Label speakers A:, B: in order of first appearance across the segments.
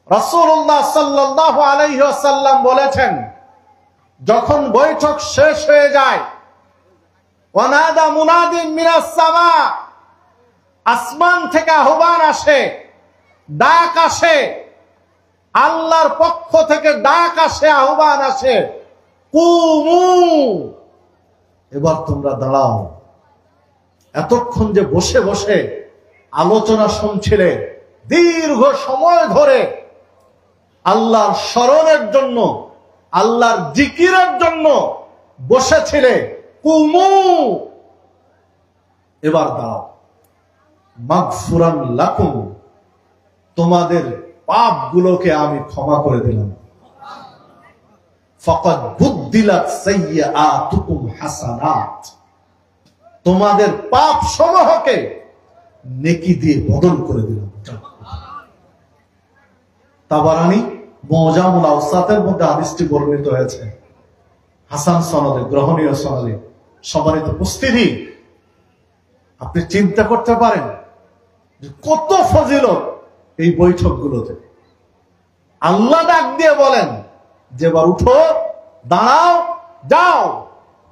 A: রাসূলুল্লাহ সাল্লাল্লাহু আলাইহি ওয়াসাল্লাম বলেছেন, যখন বৈঠক শেষ হয়ে যায়, ওয়ানাদা মুনাদিন মিনাস সামা, আসমান থেকে আহ্বান আসে, ডাক আসে, আল্লাহর পক্ষ থেকে ডাক আসে, আহ্বান আসে, কুমু, এবার তোমরা দাঁড়াও। এতক্ষণ যে বসে বসে আলোচনা শুনছিলে, দীর্ঘ সময় ধরে আল্লাহর স্মরণের জন্য, আল্লাহর জিকিরের জন্য বসেছিলে, কুমু, এবার দাঁড়াও। মাগফুরান লাকুম, তোমাদের পাপগুলোকে আমি ক্ষমা করে দিলাম। ফাকাদ বুদ্দিলাত সাইয়্যাতুকুম হাসানাত, তোমাদের পাপ সমূহকে নেকি দিয়ে বদল করে দিলাম। তাবারানী মুজামুল আওসাতের মধ্যে হাদিসটি বর্ণিত হয়েছে, হাসান সনদে, গ্রহণীয় সনদে। সম্মানিত উপস্থিতি, আপনি চিন্তা করতে পারেন যে কত ফজিলত এই বৈঠকগুলোতে। আল্লাহ ডাক দিয়ে বলেন যে এবার উঠো, দাঁড়াও, যাও,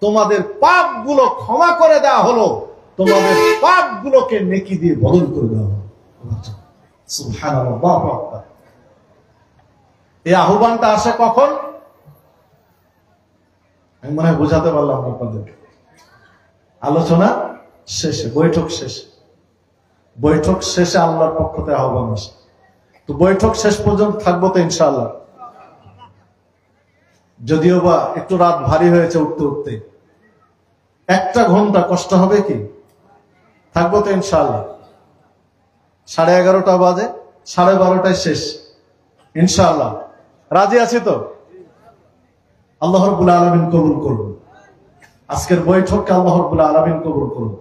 A: তোমাদের পাপগুলো ক্ষমা করে দেওয়া হলো, তোমাদের পাপগুলোকে নেকি দিয়ে বদল করে দেওয়া হলো। সুবহানাল্লাহ। এই আহ্বানটা আসে কখন? আমি মনে হয় বোঝাতে পারলাম আপনাদেরকে। আলোচনা শেষে, বৈঠক শেষে, বৈঠক শেষে আল্লাহর পক্ষ থেকে আহ্বান আসে। তো বৈঠক শেষ পর্যন্ত থাকবো তো ইনশাআল্লাহ। যদিও বা একটু রাত ভারী হয়েছে উঠতে উঠতে, 1 ঘন্টা কষ্ট হবে কি? থাকবো তো ইনশাআল্লাহ। 11:30 বাজে, 12:30টায় শেষ ইনশাআল্লাহ। রাজি আছি তো? আল্লাহ রাব্বুল আলামিন কবুল করুন। আজকের বৈঠককে আল্লাহ রাব্বুল আলামিন কবুল করুন।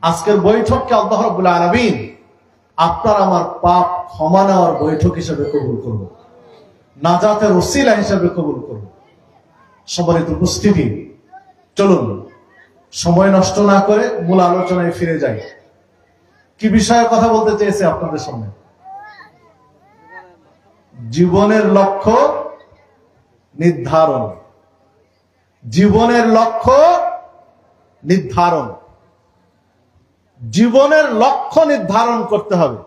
A: আজকের বৈঠককে আল্লাহ রাব্বুল আলামিন আপনার আমার পাপ ক্ষমা নেওয়ার বৈঠক হিসেবে কবুল করুন, নাজাতের ওসিলা হিসেবে কবুল করুন। সম্মানিত উপস্থিতি, চলুন সময় নষ্ট না করে মূল আলোচনায় ফিরে যাই। কি বিষয়ে কথা বলতে চেয়েছি আপনাদের সামনে? জীবনের লক্ষ্য নির্ধারণ। জীবনের লক্ষ্য নির্ধারণ। জীবনের লক্ষ্য নির্ধারণ করতে হবে।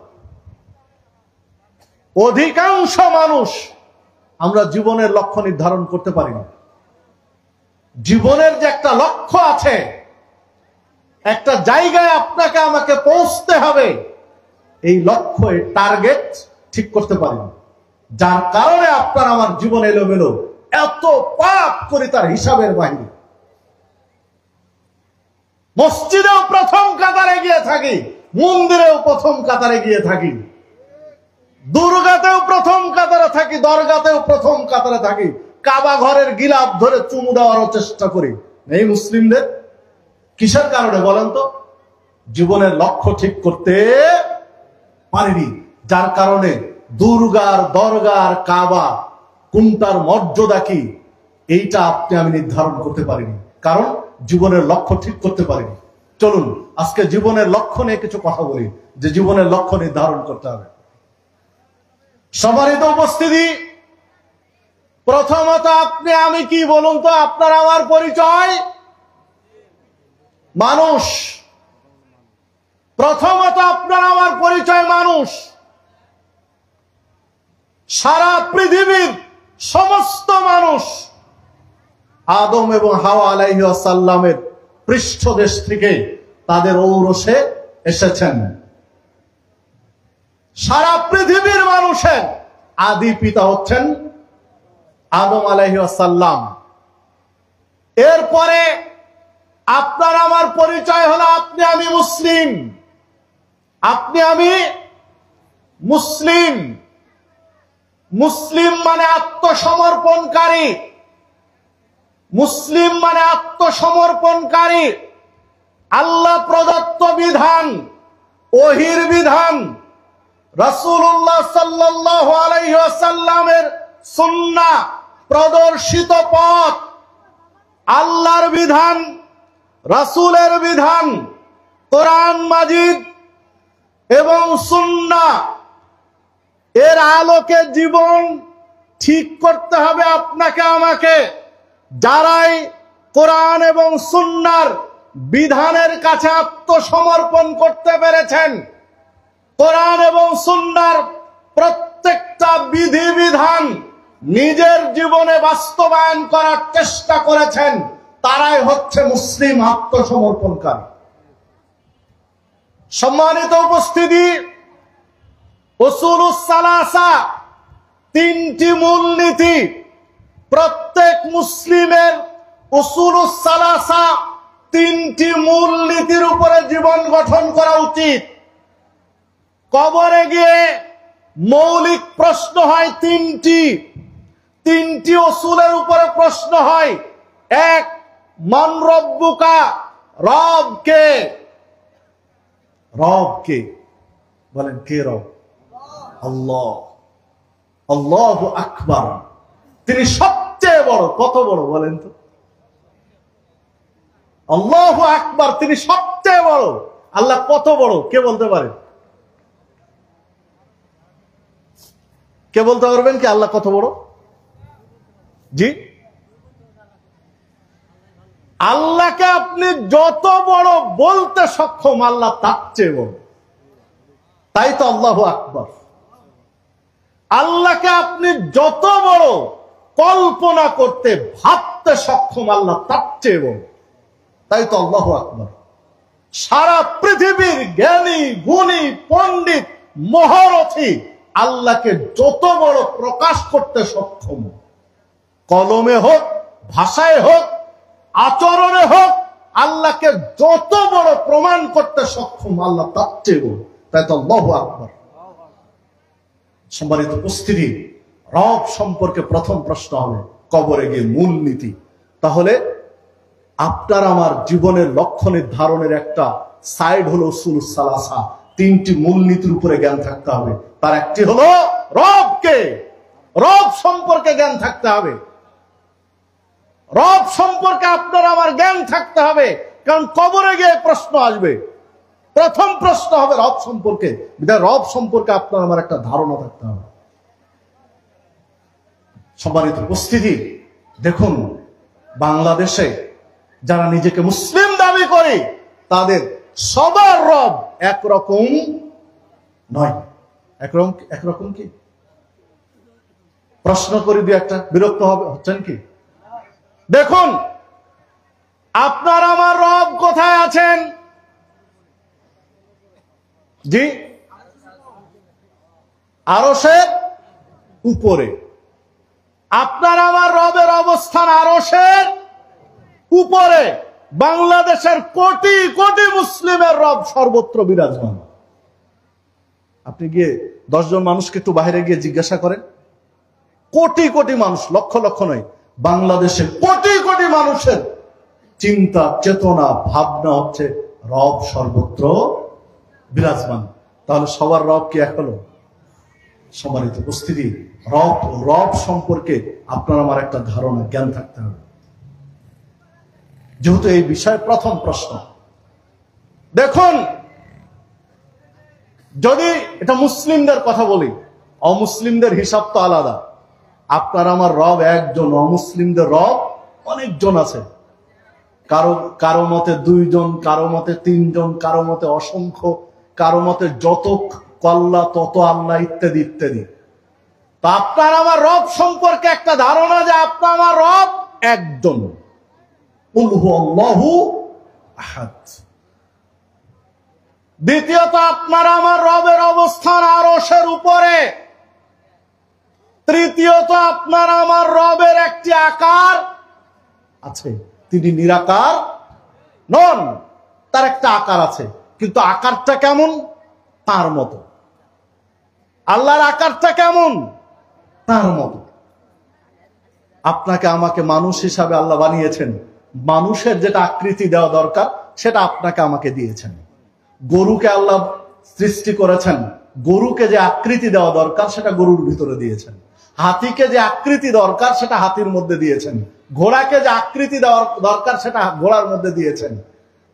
A: অধিকাংশ মানুষ আমরা জীবনের লক্ষ্য নির্ধারণ করতে পারি না। জীবনের যে একটা লক্ষ্য আছে, একটা জায়গায় আপনাকে আমাকে পৌঁছতে হবে, এই লক্ষ্য, এই টার্গেট ঠিক করতে পারি না। যার কারণে আপনার আমার জীবন এলোমেলো, এত পাপ করি তার হিসাবের বাহিরে। মসজিদেও প্রথম কাতারে গিয়ে থাকি, মন্দিরেও প্রথম কাতারে গিয়ে থাকি, দুর্গাতেও প্রথম কাতারে থাকি, দরগাতেও প্রথম কাতারে থাকি, কাবা ঘরের গিলাফ ধরে চুমু দেওয়ারও চেষ্টা করি। এই মুসলিমদের কিসের কারণে বলেন তো? জীবনের লক্ষ্য ঠিক করতে পারিনি, যার কারণে দুর্গার, দরগার, কাবা কোনটার মর্যাদা কি এইটা আপনি আমি নির্ধারণ করতে পারিনি, কারণ জীবনের লক্ষ্য ঠিক করতে পারিনি। চলুন আজকে জীবনের লক্ষ্য নিয়ে কিছু কথা বলি, যে জীবনের লক্ষ্য নির্ধারণ করতে হবে। সম্মানিত উপস্থিতি, প্রথমত আপনি আমি কি বলুন তো? আপনার আমার পরিচয় মানুষ। প্রথমত আপনার আমার পরিচয় মানুষ। সারা পৃথিবীর সমস্ত মানুষ আদম এবং হাওয়া আলাইহিস সালামের পৃষ্ঠদেশ থেকে তাদের ঔরসে এসেছেন। সারা পৃথিবীর মানুষের আদি পিতা হচ্ছেন আদম আলাইহিস সালাম। এরপরে আপনার আমার পরিচয় হলো আপনি আমি মুসলিম। আপনি আমি মুসলিম। মুসলিম মানে আত্মসমর্পণকারী। মুসলিম মানে আত্মসমর্পণকারী। আল্লাহ প্রদত্ত বিধান, ওহীর বিধান, রাসূলুল্লাহ সাল্লাল্লাহু আলাইহি ওয়াসাল্লামের সুন্নাহ প্রদর্শিত পথ, আল্লাহর বিধান, রাসূলের বিধান, কোরআন মাজিদ এবং সুন্নাহ, এর আলোকে জীবন ঠিক করতে হবে আপনাকে আমাকে। যারাই কোরআন এবং সুন্নাহর বিধানের কাছে আত্মসমর্পণ করতে পেরেছেন, কোরআন এবং সুন্নাহর প্রত্যেকটা বিধিবিধান নিজের জীবনে বাস্তবায়ন করার চেষ্টা করেছেন, তারাই হচ্ছে মুসলিম আত্মসমর্পণকারী। সম্মানিত উপস্থিতি, উসুলুস সালাসা, তিনটি মূলনীতি প্রত্যেক মুসলিমের। উসুলুস সালাসা, তিনটি মূলনীতির উপরে জীবন গঠন করা উচিত। কবরে গিয়ে মৌলিক প্রশ্ন হয় তিনটি উসুলের উপরে প্রশ্ন হয়। এক, মান রব্বুকা, রব কে? রব কে? বলেন কে রব? আল্লাহ। আল্লাহু আকবার, তিনি সবচেয়ে বড়। কত বড় বলেন তো? আল্লাহু আকবার, তিনি সবচেয়ে বড়। আল্লাহ কত বড় কে বলতে পারেন? কে বলতে পারবেন কি আল্লাহ কত বড়? জি, আল্লাহকে আপনি যত বড় বলতে সক্ষম, আল্লাহ তার চেয়ে বড়। তাই তো আল্লাহু আকবার। আল্লাহকে আপনি যত বড় কল্পনা করতে ভাবতে সক্ষম, আল্লাহ তার চেয়ে বড়। তাই তো আল্লাহু আকবার। সারা পৃথিবীর জ্ঞানী গুণী পণ্ডিত মহারথী আল্লাহকে যত বড় প্রকাশ করতে সক্ষম, কলমে হোক, ভাষায় হোক, আচরণে হোক, আল্লাহকে যত বড় প্রমাণ করতে সক্ষম, আল্লাহ তার চেয়ে বড়। তাই তো আল্লাহু আকবার। সম্মানিত উপস্থিতি, রব সম্পর্কে প্রথম প্রশ্ন হবে কবরে গিয়ে মূলনীতি। তাহলে আপনার আমার জীবনের লক্ষ্য নির্ধারণের একটা সাইড হলো উসুলুস সালাসা, তিনটি মূলনীতির উপরে জ্ঞান থাকতে হবে। তার একটি হলো রবকে, রব সম্পর্কে জ্ঞান থাকতে হবে। রব সম্পর্কে আপনার আমার জ্ঞান থাকতে হবে, কারণ কবরে গিয়ে প্রশ্ন আসবে। প্রথম প্রশ্ন হবে রব সম্পর্কে। রব সম্পর্কে আপনার আমার একটা ধারণা থাকতে হবে। সম্মানিত উপস্থিতি, দেখুন বাংলাদেশে যারা নিজেকে মুসলিম দাবি করে, তাদের সবার রব একরকম নয়। একরকম কি? প্রশ্ন করি দিয়ে একটা বিরক্ত হচ্ছেন কি? দেখুন, আপনার আমার রব কোথায় আছেন? জি, আরশের উপরে। আপনার আমার রবের অবস্থান আরশের উপরে। বাংলাদেশের কোটি কোটি মুসলিমের রব সর্বত্র বিরাজমান। আপনি গিয়ে 10 জন মানুষকে একটু বাইরে গিয়ে জিজ্ঞাসা করেন, কোটি কোটি মানুষ, লক্ষ লক্ষ নয়, বাংলাদেশে কোটি কোটি মানুষের চিন্তা, চেতনা, ভাবনা হচ্ছে রব সর্বত্র বিরাজমান। তাহলে সবার রব কি এক হলো? সম্মানিত উপস্থিতি, রব সম্পর্কে আপনার আমার একটা ধারণা, জ্ঞান থাকতে হবে। যেহেতু এই বিষয়ে প্রথম প্রশ্ন, দেখুন, যদি এটা মুসলিমদের কথা বলি, অমুসলিমদের হিসাব তো আলাদা। আপনার আমার রব একজন, অমুসলিমদের রব অনেকজন আছে। কারো মতে 2 জন, কারো মতে 3 জন, কারো মতে অসংখ্য, কারো মতে যত কল্লা তত আল্লাহ, ইত্যাদি ইত্যাদি। তো আপনার আমার রব সম্পর্কে একটা ধারণা যে আপনার আমার রব একজন, কুল হুয়াল্লাহু আহাদ। দ্বিতীয়ত, আপনার আমার রবের অবস্থান আরশের উপরে। তৃতীয়ত, আপনার আমার রবের একটি আকার আছে, তিনি নিরাকার নন, তার একটা আকার আছে, কিন্তু আকারটা কেমন? তার মতো। আল্লাহর আকারটা কেমন? তার মতো। আপনাকে আমাকে মানুষ হিসাবে আল্লাহ বানিয়েছেন, মানুষের যেটা আকৃতি দেওয়া দরকার সেটা আপনাকে আমাকে দিয়েছেন। গরুকে আল্লাহ সৃষ্টি করেছেন, গরুকে যে আকৃতি দেওয়া দরকার সেটা গরুর ভিতরে দিয়েছেন। হাতিকে যে আকৃতি দরকার সেটা হাতির মধ্যে দিয়েছেন। ঘোড়াকে যে আকৃতি দেওয়ার দরকার সেটা ঘোড়ার মধ্যে দিয়েছেন।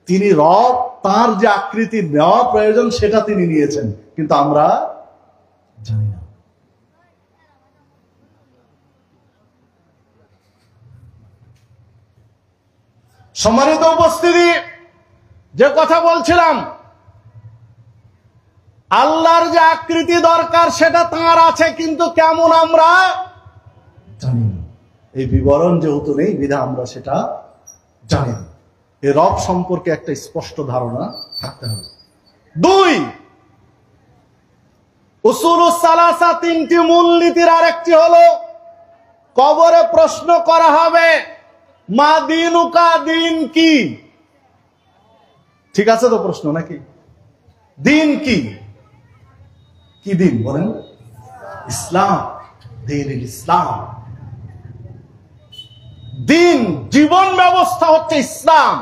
A: তিনি রব, তার যে আকৃতি নেওয়া প্রয়োজন সেটা তিনি নিয়েছেন, কিন্তু আমরা জানি না। সম্মানিত উপস্থিতি, যে কথা বলছিলাম, আল্লাহর যে আকৃতি দরকার সেটা তাঁর আছে, কিন্তু কেমন আমরা জানি না। এই বিবরণ যেহেতু নেই বিধা আমরা সেটা জানি না। এই রব সম্পর্কে একটা স্পষ্ট ধারণা থাকতে হবে। 2, উসুলুস সালাসা, 3টি মূলনীতির আরেকটি হলো কবরে প্রশ্ন করা হবে মা দিনুকা, দিন কি? ঠিক আছে তো প্রশ্ন নাকি? দিন কি? কি দিন বলেন? ইসলাম। দিন ইসলাম। দিন জীবন ব্যবস্থা হচ্ছে ইসলাম।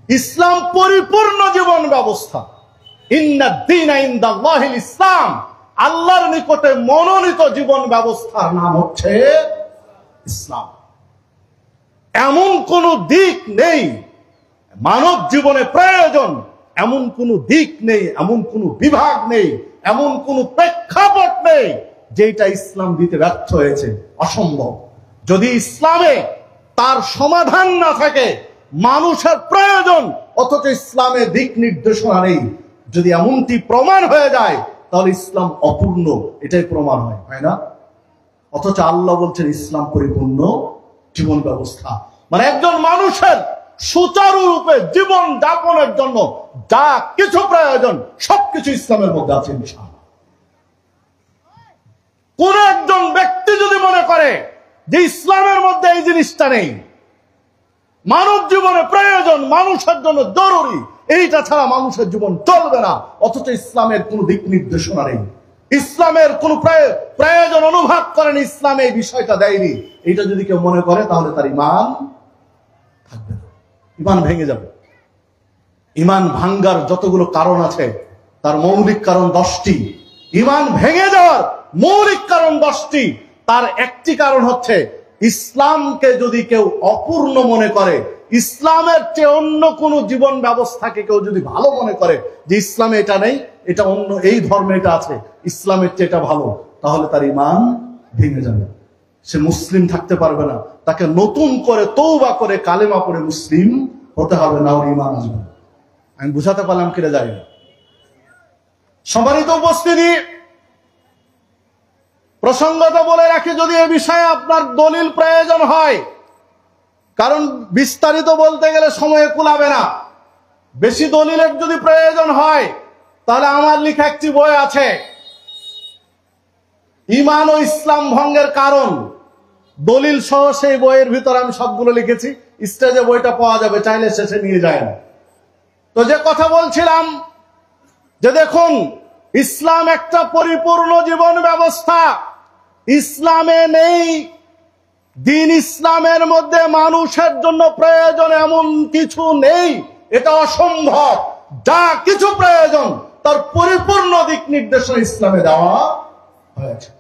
A: ইসলাম পরিপূর্ণ জীবন ব্যবস্থা। ইন্না দ্বীনা ইনদাল্লাহিল ইসলাম। আল্লাহর নিকটে মনোনীত জীবন ব্যবস্থার নাম হচ্ছে ইসলাম। এমন কোন দিক নেই মানব জীবনে প্রয়োজন, এমন কোন দিক নেই, এমন কোন বিভাগ নেই, এমন কোন প্রেক্ষাপট নেই যেটা ইসলাম দিতে ব্যর্থ হয়েছে। অসম্ভব। যদি ইসলামে তার সমাধান না থাকে, মানুষের প্রয়োজন অথচ ইসলামে দিক নির্দেশনা নেই, যদি এমনটি প্রমাণ হয়ে যায় তাহলে ইসলাম অপূর্ণ, এটাই প্রমাণ হয় না? অথচ আল্লাহ বলছেন ইসলাম পরিপূর্ণ জীবন ব্যবস্থা। মানে একজন মানুষের সুচারুরূপে জীবন যাপনের জন্য যা কিছু প্রয়োজন সবকিছু ইসলামের মধ্যে আছে ইনশাআল্লাহ। কোন একজন ব্যক্তি যদি মনে করে যে ইসলামের মধ্যে এই জিনিসটা নেই, মানব জীবনে প্রয়োজন, মানুষের জন্য জরুরি, এইটা ছাড়া মানুষের জীবন চলবে না, অথচ ইসলামের কোন দিক নির্দেশনা নেই, ইসলামের কোন প্রয়োজন অনুভব করেন, ইসলাম এই বিষয়টা দেয়নি, এটা যদি কেউ মনে করে তাহলে তার ঈমান থাকবে না, ঈমান ভেঙে যাবে। ঈমান ভাঙ্গার যতগুলো কারণ আছে তার মৌলিক কারণ 10টি। ঈমান ভেঙে যাওয়ার মৌলিক কারণ 10টি। তার একটি কারণ হচ্ছে ইসলামকে যদি কেউ অপূর্ণ মনে করে, ইসলামের চেয়ে অন্য কোন জীবন ব্যবস্থাকে কেউ যদি ভালো মনে করে যে ইসলামে এটা নেই, এটা অন্য, এই ধর্মে এটা আছে, ইসলামের চেয়ে এটা ভালো, তাহলে তার ঈমান ভেঙে যাবে, সে মুসলিম থাকতে পারবে না। তাকে নতুন করে তওবা করে কালেমা পড়ে মুসলিম হতে হবে, না ওর ঈমান আসবে। আমি বুঝাতে পারলাম কিনা জানি না। সম্মানিত উপস্থিতি, প্রসঙ্গত বলে রাখি, যদি এ বিষয়ে আপনার দলিল প্রয়োজন হয়, কারণ বিস্তারিত বলতে গেলে সময়ে কুলাবে না, বেশি দলিলের যদি প্রয়োজন হয় তাহলে আমার লেখা একটি বই আছে, ঈমান ও ইসলাম ভঙ্গের কারণ, দলিল সহ সেই বইয়ের ভিতর আমি সবগুলো লিখেছি। স্টেজে বইটা পাওয়া যাবে, চাইলে শেষে নিয়ে যায় না। তো যে কথা বলছিলাম যে দেখুন, ইসলাম একটা পরিপূর্ণ জীবন ব্যবস্থা। ইসলামে নেই, দিন ইসলামের মধ্যে মানুষের জন্য প্রয়োজন এমন কিছু নেই, এটা অসম্ভব। যা কিছু প্রয়োজন তার পরিপূর্ণ দিক নির্দেশনা ইসলামে দেওয়া হয়েছে।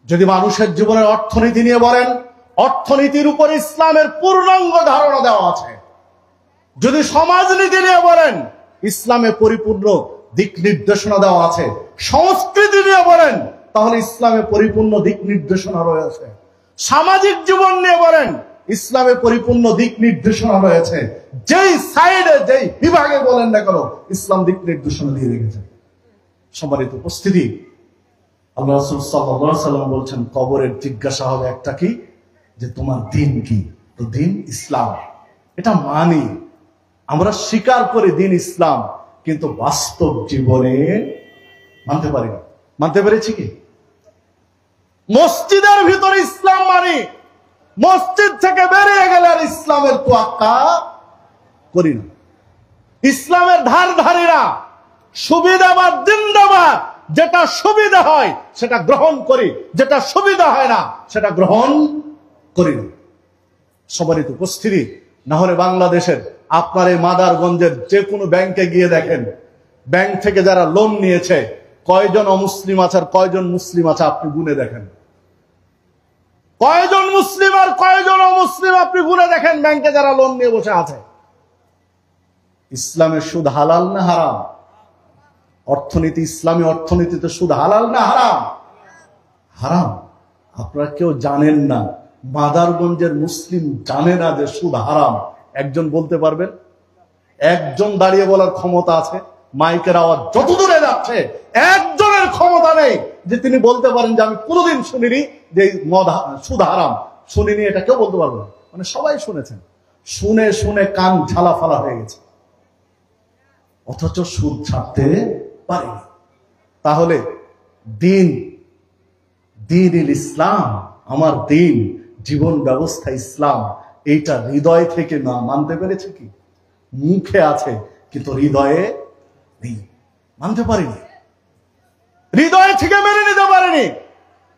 A: যদি মানুষের জীবনের অর্থনীতি নিয়ে বলেন, অর্থনীতির উপর ইসলামের পূর্ণাঙ্গ ধারণা দেওয়া আছে। যদি সমাজনীতি নিয়ে বলেন, ইসলামে পরিপূর্ণ দিক নির্দেশনা দেওয়া আছে। সংস্কৃতি নিয়ে বলেন, তাহলে ইসলামে পরিপূর্ণ দিক নির্দেশনা রয়েছে। সামাজিক জীবন নিয়ে বলেন, ইসলামে পরিপূর্ণ দিক নির্দেশনা রয়েছে। যেই সাইডে, যেই বিভাগে বলেন না কেন, ইসলাম দিক নির্দেশনা দিয়ে রেখেছে। সম্মানিত উপস্থিতি, আল্লাহ রাসূল সাল্লাল্লাহু আলাইহি ওয়াসাল্লাম বলছেন, কবরের জিজ্ঞাসা হবে একটা কি, যে তোমার দিন কি? তো দিন ইসলাম। এটা মানি, আমরা স্বীকার করি দিন ইসলাম, কিন্তু বাস্তব জীবনে মানতে পারি না। মানতে পেরেছি কি? মসজিদের ভিতরে ইসলাম মানি, মসজিদ থেকে বেরিয়ে গেলে আর ইসলামের তোয়াক্কা করি না। ইসলামের ধারধারীরা সুবিধাবাদ জিন্দাবাদ, যেটা সুবিধা হয় সেটা গ্রহণ করি, যেটা সুবিধা হয় না সেটা গ্রহণ করি না। সম্মানিত উপস্থিতি, না হলে বাংলাদেশের আপনার এই মাদারগঞ্জের যে কোনো ব্যাংকে গিয়ে দেখেন, ব্যাংক থেকে যারা লোন নিয়েছে কয়জন অমুসলিম আছে আর কয়জন মুসলিম আছে আপনি গুনে দেখেন। কয়জন মুসলিম আর কয়জন অমুসলিম আপনি গুনে দেখেন ব্যাংকে যারা লোন নিয়ে বসে আছে। ইসলামের সুদ হালাল না হারাম? অর্থনীতি, ইসলামী অর্থনীতিতে সুদ হালাল না হারাম? হারাম। আপনারা কেউ জানেন না, মাদারগঞ্জের মুসলিম জানে না যে সুদ হারাম? একজন বলতে পারবেন? একজন দাঁড়িয়ে বলার ক্ষমতা আছে? মাইকের আওয়াজ যত দূরে যাচ্ছে, একজনের ক্ষমতা নেই যে তিনি বলতে পারেন যে আমি কোনোদিন শুনিনি যে সুদ হারাম, শুনিনি। এটা কেউ বলতে পারবে না। মানে সবাই শুনেছেন, শুনে শুনে কান ঝালা ফালা হয়ে গেছে, অথচ সুদ ছাড়তে পারেনি। তাহলে দিন ইসলাম, আমার দিন, জীবন ব্যবস্থা ইসলাম, এইটা হৃদয় থেকে না মানতে পেরেছে কি? মুখে আছে কিন্তু হৃদয়ে নেই, মানতে পারিনি, হৃদয় থেকে মেনে নিতে পারেনি,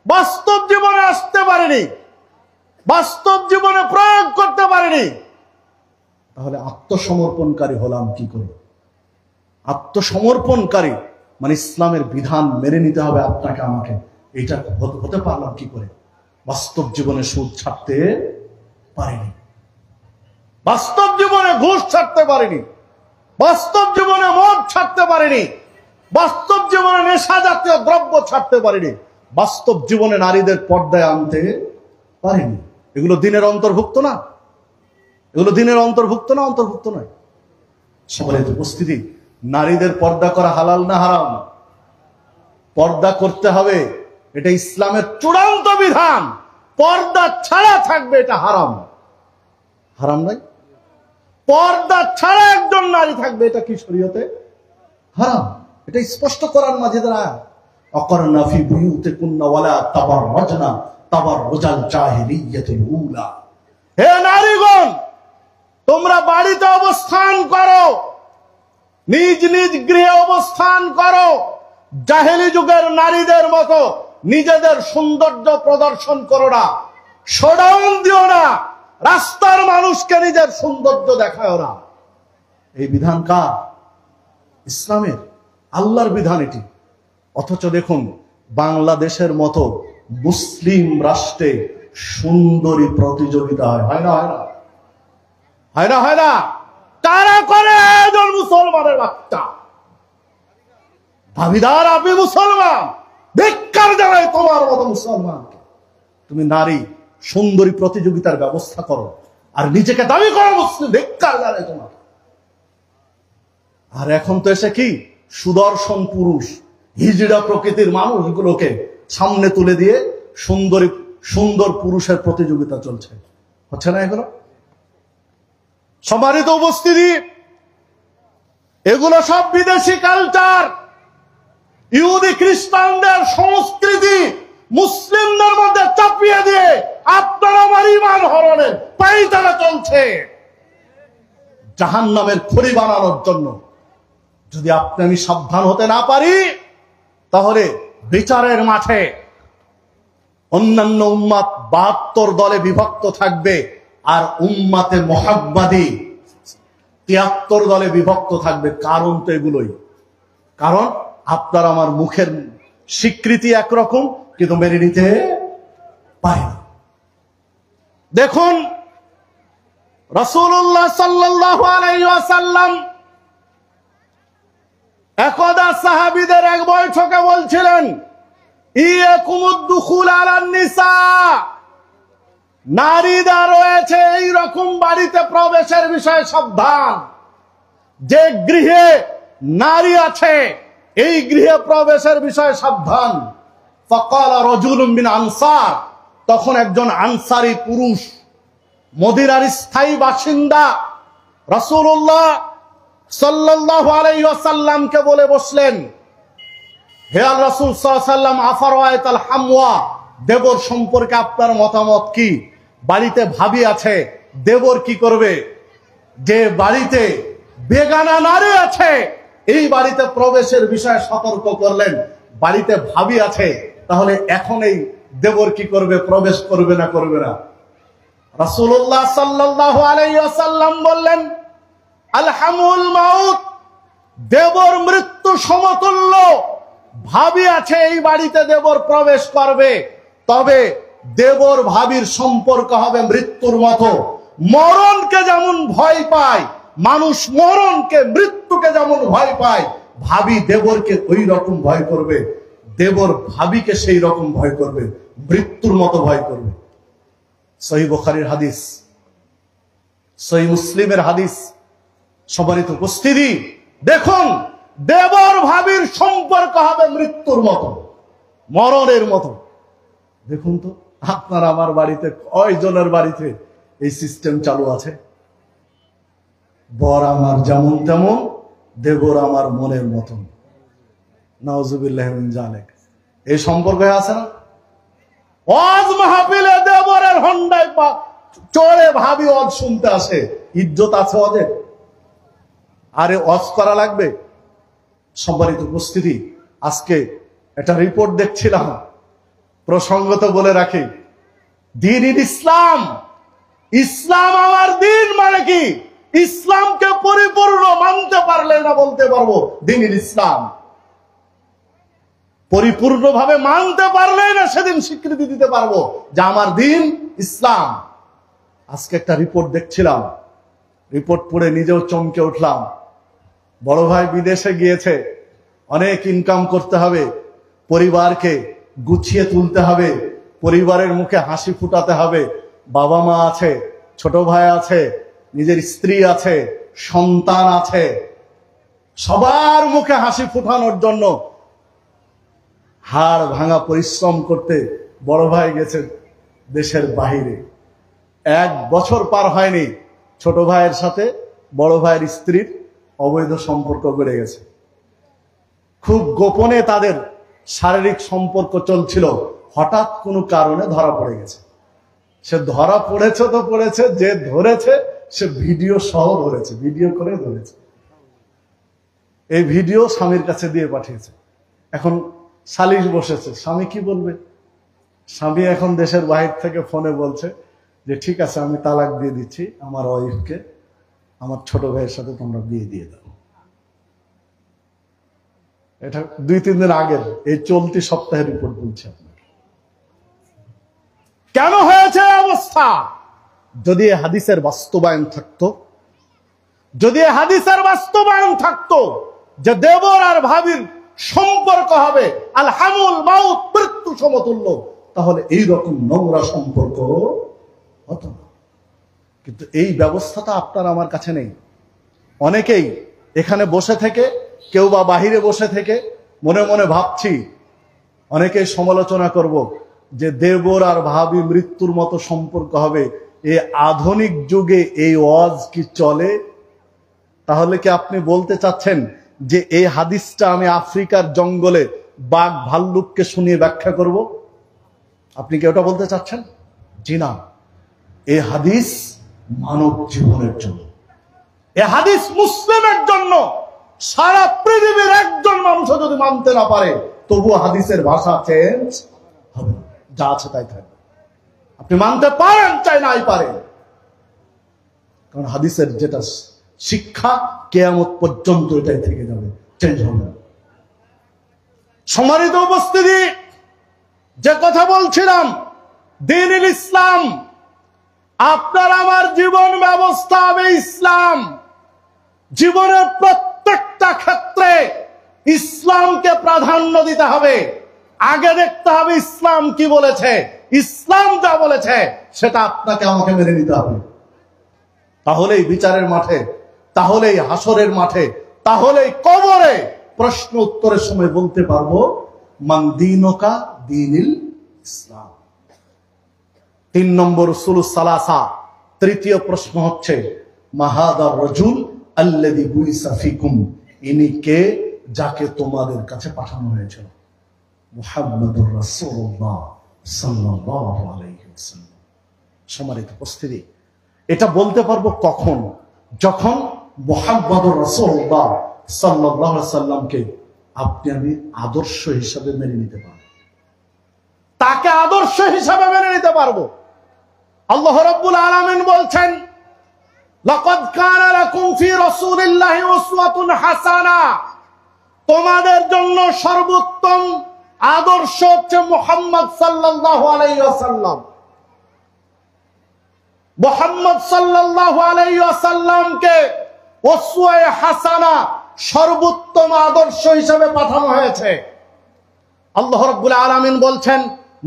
A: বাস্তব জীবনে আসতে পারেনি, বাস্তব জীবনে প্রয়োগ করতে পারেনি। তাহলে আত্মসমর্পণকারী হলাম কি করে? আত্মসমর্পণকারী মানে ইসলামের বিধান মেনে নিতে হবে আপনাকে আমাকে, এইটা হতে পারলাম কি করে? বাস্তব জীবনে সুদ ছাড়তে পারিনি, বাস্তব জীবনে ঘুষ ছাড়তে পারিনি, বাস্তব জীবনে মদ ছাড়তে পারিনি, বাস্তব জীবনে নেশা জাতীয় দ্রব্য ছাড়তে পারিনি, বাস্তব জীবনে নারীদের পর্দায় আনতে পারিনি। এগুলো দিনের অন্তর্ভুক্ত না? এগুলো দিনের অন্তর্ভুক্ত না? অন্তর্ভুক্ত নয়। সম্মানিত উপস্থিতি, নারীদের পর্দা করা হালাল না হারাম? পর্দা করতে হবে, এটা ইসলামের চূড়ান্ত বিধান। পর্দা ছাড়া থাকবে, এটা হারাম। হারাম নয়? পর্দা ছাড়া একজন নারী থাকবে, এটা কি শরীয়তে? হারাম। এটা স্পষ্ট করার মাঝে দ্বারা অকরনা ফি বুয়ুতিকুন্না ওয়ালা তাবাররাজনা তাবাররুজাল জাহিলিয়াতিল উলা। হে নারীগণ, তোমরা বাড়িতে অবস্থান করো, নিজ নিজ গৃহে অবস্থান করো, জাহেলি যুগের নারীদের মতো নিজেদের সৌন্দর্য প্রদর্শন করো না, শোডাউন দিও না, রাস্তার মানুষকে নিজের সৌন্দর্য দেখায় না। এই বিধান কার? ইসলামের, আল্লাহর বিধান এটি। অথচ দেখুন, বাংলাদেশের মতো মুসলিম রাষ্ট্রে সুন্দরী প্রতিযোগিতা হয়, হয় না? হয় না? হয় না? হয় না? কারা করে? একজন মুসলমানের বাচ্চা। দাবিদার আপনি মুসলমান, ধিক্কার জানাই তোমার মতো মুসলমানকে। তুমি নারী সুন্দরী প্রতিযোগিতার ব্যবস্থা করো আর নিজেকে দাবি করো মুসলিম, ধিক্কার জানাই তোমার। আর এখন তো এসে কি সুদর্শন পুরুষ, হিজড়া প্রকৃতির মানুষগুলোকে সামনে তুলে দিয়ে সুন্দর পুরুষের প্রতিযোগিতা চলছে, হচ্ছে না এগুলো? সম্মানিত উপস্থিতি, এগুলো সব বিদেশি কালচার, ইহুদি খ্রিস্টানদের সংস্কৃতি মুসলিমদের মধ্যে চাপিয়ে দিয়ে আপনার আমার ঈমান হরণের পায়তারা চলছে জাহান্নামের খড়ি বানানোর জন্য। যদি আপনি আমি সাবধান হতে না পারি, তাহলে বিচারের মাঠে অন্যান্য উম্মাত 72 দলে বিভক্ত থাকবে, আর উম্মাতে মুহাম্মাদি 73 দলে বিভক্ত থাকবে। কারণ তো এগুলোই। কারণ আপনার আমার মুখের স্বীকৃতি একরকম, কিন্তু মেনে নিতে পারে না। দেখুন, রাসূলুল্লাহ সাল্লাল্লাহু আলাইহি ওয়াসাল্লাম একদা সাহাবীদের এক বৈঠকে বলছিলেন, ইয়াকুমুদ দুখুল আলান নিসা, নারীরা রয়েছে এই রকম বাড়িতে প্রবেশের বিষয়ে সাবধান। যে গৃহে নারী আছে এই গৃহে প্রবেশের বিষয়ে সাবধান। ফাকালা রাজুলুম মিন আনসার, তখন একজন আনসারী পুরুষ, মদিনার স্থায়ী বাসিন্দা, রাসূলুল্লাহ সাল্লাল্লাহু আলাইহি ওয়াসাল্লামকে বলে বসলেন, হে আল্লাহর রাসূল সাল্লাল্লাহু আলাইহি ওয়াসাল্লাম, আফারাআইতাল হামওয়া, দেবর সম্পর্কে আপনার মতামত কি? বাড়িতে ভাবি আছে, দেবর কি করবে? যে বাড়িতে বেগানা নারী আছে এই বাড়িতে প্রবেশের বিষয়ে সতর্ক করলেন। বাড়িতে ভাবি আছে, তাহলে এখন এই দেবর কি করবে? প্রবেশ করবে না করবে না? রাসূলুল্লাহ সাল্লাল্লাহু আলাইহি ওয়াসাল্লাম বললেন, আল হামুল মাউত, দেবর মৃত্যু সমতুল্য। ভাবি আছে এই বাড়িতে দেবর প্রবেশ করবে, তবে দেবর ভাবির সম্পর্ক হবে মৃত্যুর মতো। মরণকে যেমন ভয় পায় মানুষ, মরণকে মৃত্যুকে যেমন ভয় পায়, ভাবি দেবরকে ওই রকম ভয় করবে, দেবর ভাবিকে সেই রকম ভয় করবে, মৃত্যুর মতো ভয় করবে। সহিহ বুখারীর হাদিস, সহিহ মুসলিমের হাদিস। সম্মানিত উপস্থিতি, দেখুন দেবর ভাবির সম্পর্ক হবে মৃত্যুর মতো, মরণের মতো। দেখুন তো আপনার আমার বাড়িতে কয়জনের বাড়িতে এই সিস্টেম চালু আছে? বর আমার যেমন তেমন, দেবর আমার মনের মতন। নাউজুবিল্লাহ মিন যালিক। এই সম্পর্ক আছে না? ওয়াজ মাহফিলে দেবরের হন্ডায় চড়ে ভাবি ওয়াজ শুনতে আসে, ইজ্জত আছে ওদের? আরে ওয়াজ করা লাগবে। সম্মানিত উপস্থিতি, আজকে একটা রিপোর্ট দেখছিলাম, প্রসঙ্গত বলে রাখি, দ্বীন ইসলাম, ইসলাম আমার দিন মানে কি? ইসলামকে পরিপূর্ণ মানতে পারলে না বলতে পারবো দ্বীন ইসলাম, পরিপূর্ণভাবে মানতে পারলে না সেদিন স্বীকৃতি দিতে পারবো যে আমার দিন ইসলাম। আজকে একটা রিপোর্ট দেখছিলাম, রিপোর্ট পড়ে নিজেও চমকে উঠলাম। বড় ভাই বিদেশে গিয়েছে, অনেক ইনকাম করতে হবে, পরিবারকে গুছিয়ে তুলতে হবে, পরিবারের মুখে হাসি ফুটাতে হবে। বাবা মা আছে, ছোট ভাই আছে, নিজের স্ত্রী আছে, সন্তান আছে, সবার মুখে হাসি ফুটানোর জন্য হাড় ভাঙা পরিশ্রম করতে বড় ভাই গেছে দেশের বাহিরে। 1 বছর পার হয়নি, ছোট ভাইয়ের সাথে বড় ভাইয়ের স্ত্রীর অবৈধ সম্পর্ক বেড়ে গেছে। খুব গোপনে তাদের শারীরিক সম্পর্ক চলছিল, হঠাৎ কোনো কারণে ধরা পড়ে গেছে। সে ধরা পড়েছে তো পড়েছে, যে ধরেছে সে ভিডিও সহ ধরেছে, ভিডিও করে ধরেছে। এই ভিডিও স্বামীর কাছে দিয়ে পাঠিয়েছে। এখন সালিশ বসেছে, স্বামী কি বলবে? স্বামী এখন দেশের বাহির থেকে ফোনে বলছে যে ঠিক আছে, আমি তালাক দিয়ে দিচ্ছি, আমার ওয়াইফকে আমার ছোট ভাইয়ের সাথে তোমরা বিয়ে দিয়ে দাও। এটা 2-3 দিন আগের, এই চলতি সপ্তাহের রিপোর্ট বলছি আপনাকে। কেন হয়েছে অবস্থা? যদি হাদিসের বাস্তবায়ন থাকতো, যদি হাদিসের বাস্তবায়ন থাকতো যে দেবর আর ভাবির সম্পর্ক হবে আল হামুল মাউত, মৃত্যু সমতুল্য, তাহলে এই রকম নোংরা সম্পর্ক হতো না। কিন্তু এই ব্যবস্থাটা আপনার আমার কাছে নেই। অনেকেই এখানে বসে থেকে, কেউ বা বাহিরে বসে থেকে মনে মনে ভাবছি, অনেকেই সমালোচনা করব যে দেবর আর ভাবি মৃত্যুর মতো সম্পর্ক হবে। এই আধুনিক যুগে এই ওয়াজ কি চলে? তাহলে কি আপনি বলতে চাচ্ছেন যে এই হাদিসটা আমি আফ্রিকার জঙ্গলে বাঘ ভাল্লুককে শুনিয়ে ব্যাখ্যা করব? আপনি কি ওটা বলতে চাচ্ছেন? জি না, এই হাদিস মানব জীবনের জন্য, এই হাদিস মুসলিমের জন্য। সারা পৃথিবীর একজন মানুষ যদি মানতে না পারে, তবুও হাদিসের ভাষা চেঞ্জ হবে না, যা আছে তাই থাকবে। আপনি মানতে পারেন চাই নাই পারেন, কারণ হাদিসের যেটা শিক্ষা কিয়ামত পর্যন্ত এটাই থেকে যাবে, চেঞ্জ হবে না। সম্মানিত উপস্থিতি, যে কথা বলছিলাম, দ্বীনুল ইসলাম, আপনার আমার জীবন ব্যবস্থা হবে ইসলাম। জীবনের প্রত্যেকটা ক্ষেত্রে ইসলামকে প্রাধান্য দিতে হবে। আগে দেখতে হবে ইসলাম কি বলেছে, ইসলাম যা বলেছে সেটা আপনাকে আমাকে মেনে নিতে হবে। তাহলেই বিচারের মাঠে, তাহলেই হাসরের মাঠে, তাহলেই কবরে প্রশ্ন উত্তরের সময় বলতে পারবো মান দীনুকা দীনুল ইসলাম। 3 নম্বর উসুলুস সালাসা, তৃতীয় প্রশ্ন হচ্ছে মাহাদার রাজুল আল্লাযী বুইসা ফিকুম, ইনি কে যাকে তোমাদের কাছে পাঠানো হয়েছিল? মুহাম্মাদুর রাসূলুল্লাহ সাল্লাল্লাহু আলাইহি ওয়াসাল্লাম। সম্মানিত উপস্থিতি, এটা বলতে পারবো কখন? যখন মুহাম্মাদুর রাসূলুল্লাহ সাল্লাল্লাহু আলাইহি ওয়াসাল্লামকে আপনি আমি আদর্শ হিসাবে মেনে নিতে পারবো, তাকে আদর্শ হিসাবে মেনে নিতে পারবো। আল্লাহ রাব্বুল আলামিন বলছেন, লাকাদ কানা লাকুম ফি রাসূলিল্লাহি উসওয়াতুন হাসানা, তোমাদের জন্য সর্বোত্তম আদর্শ হচ্ছে মুহাম্মদ সাল্লাল্লাহু আলাইহি ওয়াসাল্লাম। মুহাম্মদ সাল্লাল্লাহু আলাইহি ওয়াসাল্লামকে উসওয়ায়ে হাসানা, সর্বোত্তম আদর্শ হিসেবে পাঠানো হয়েছে। আল্লাহ রাব্বুল আলামিন বলছেন,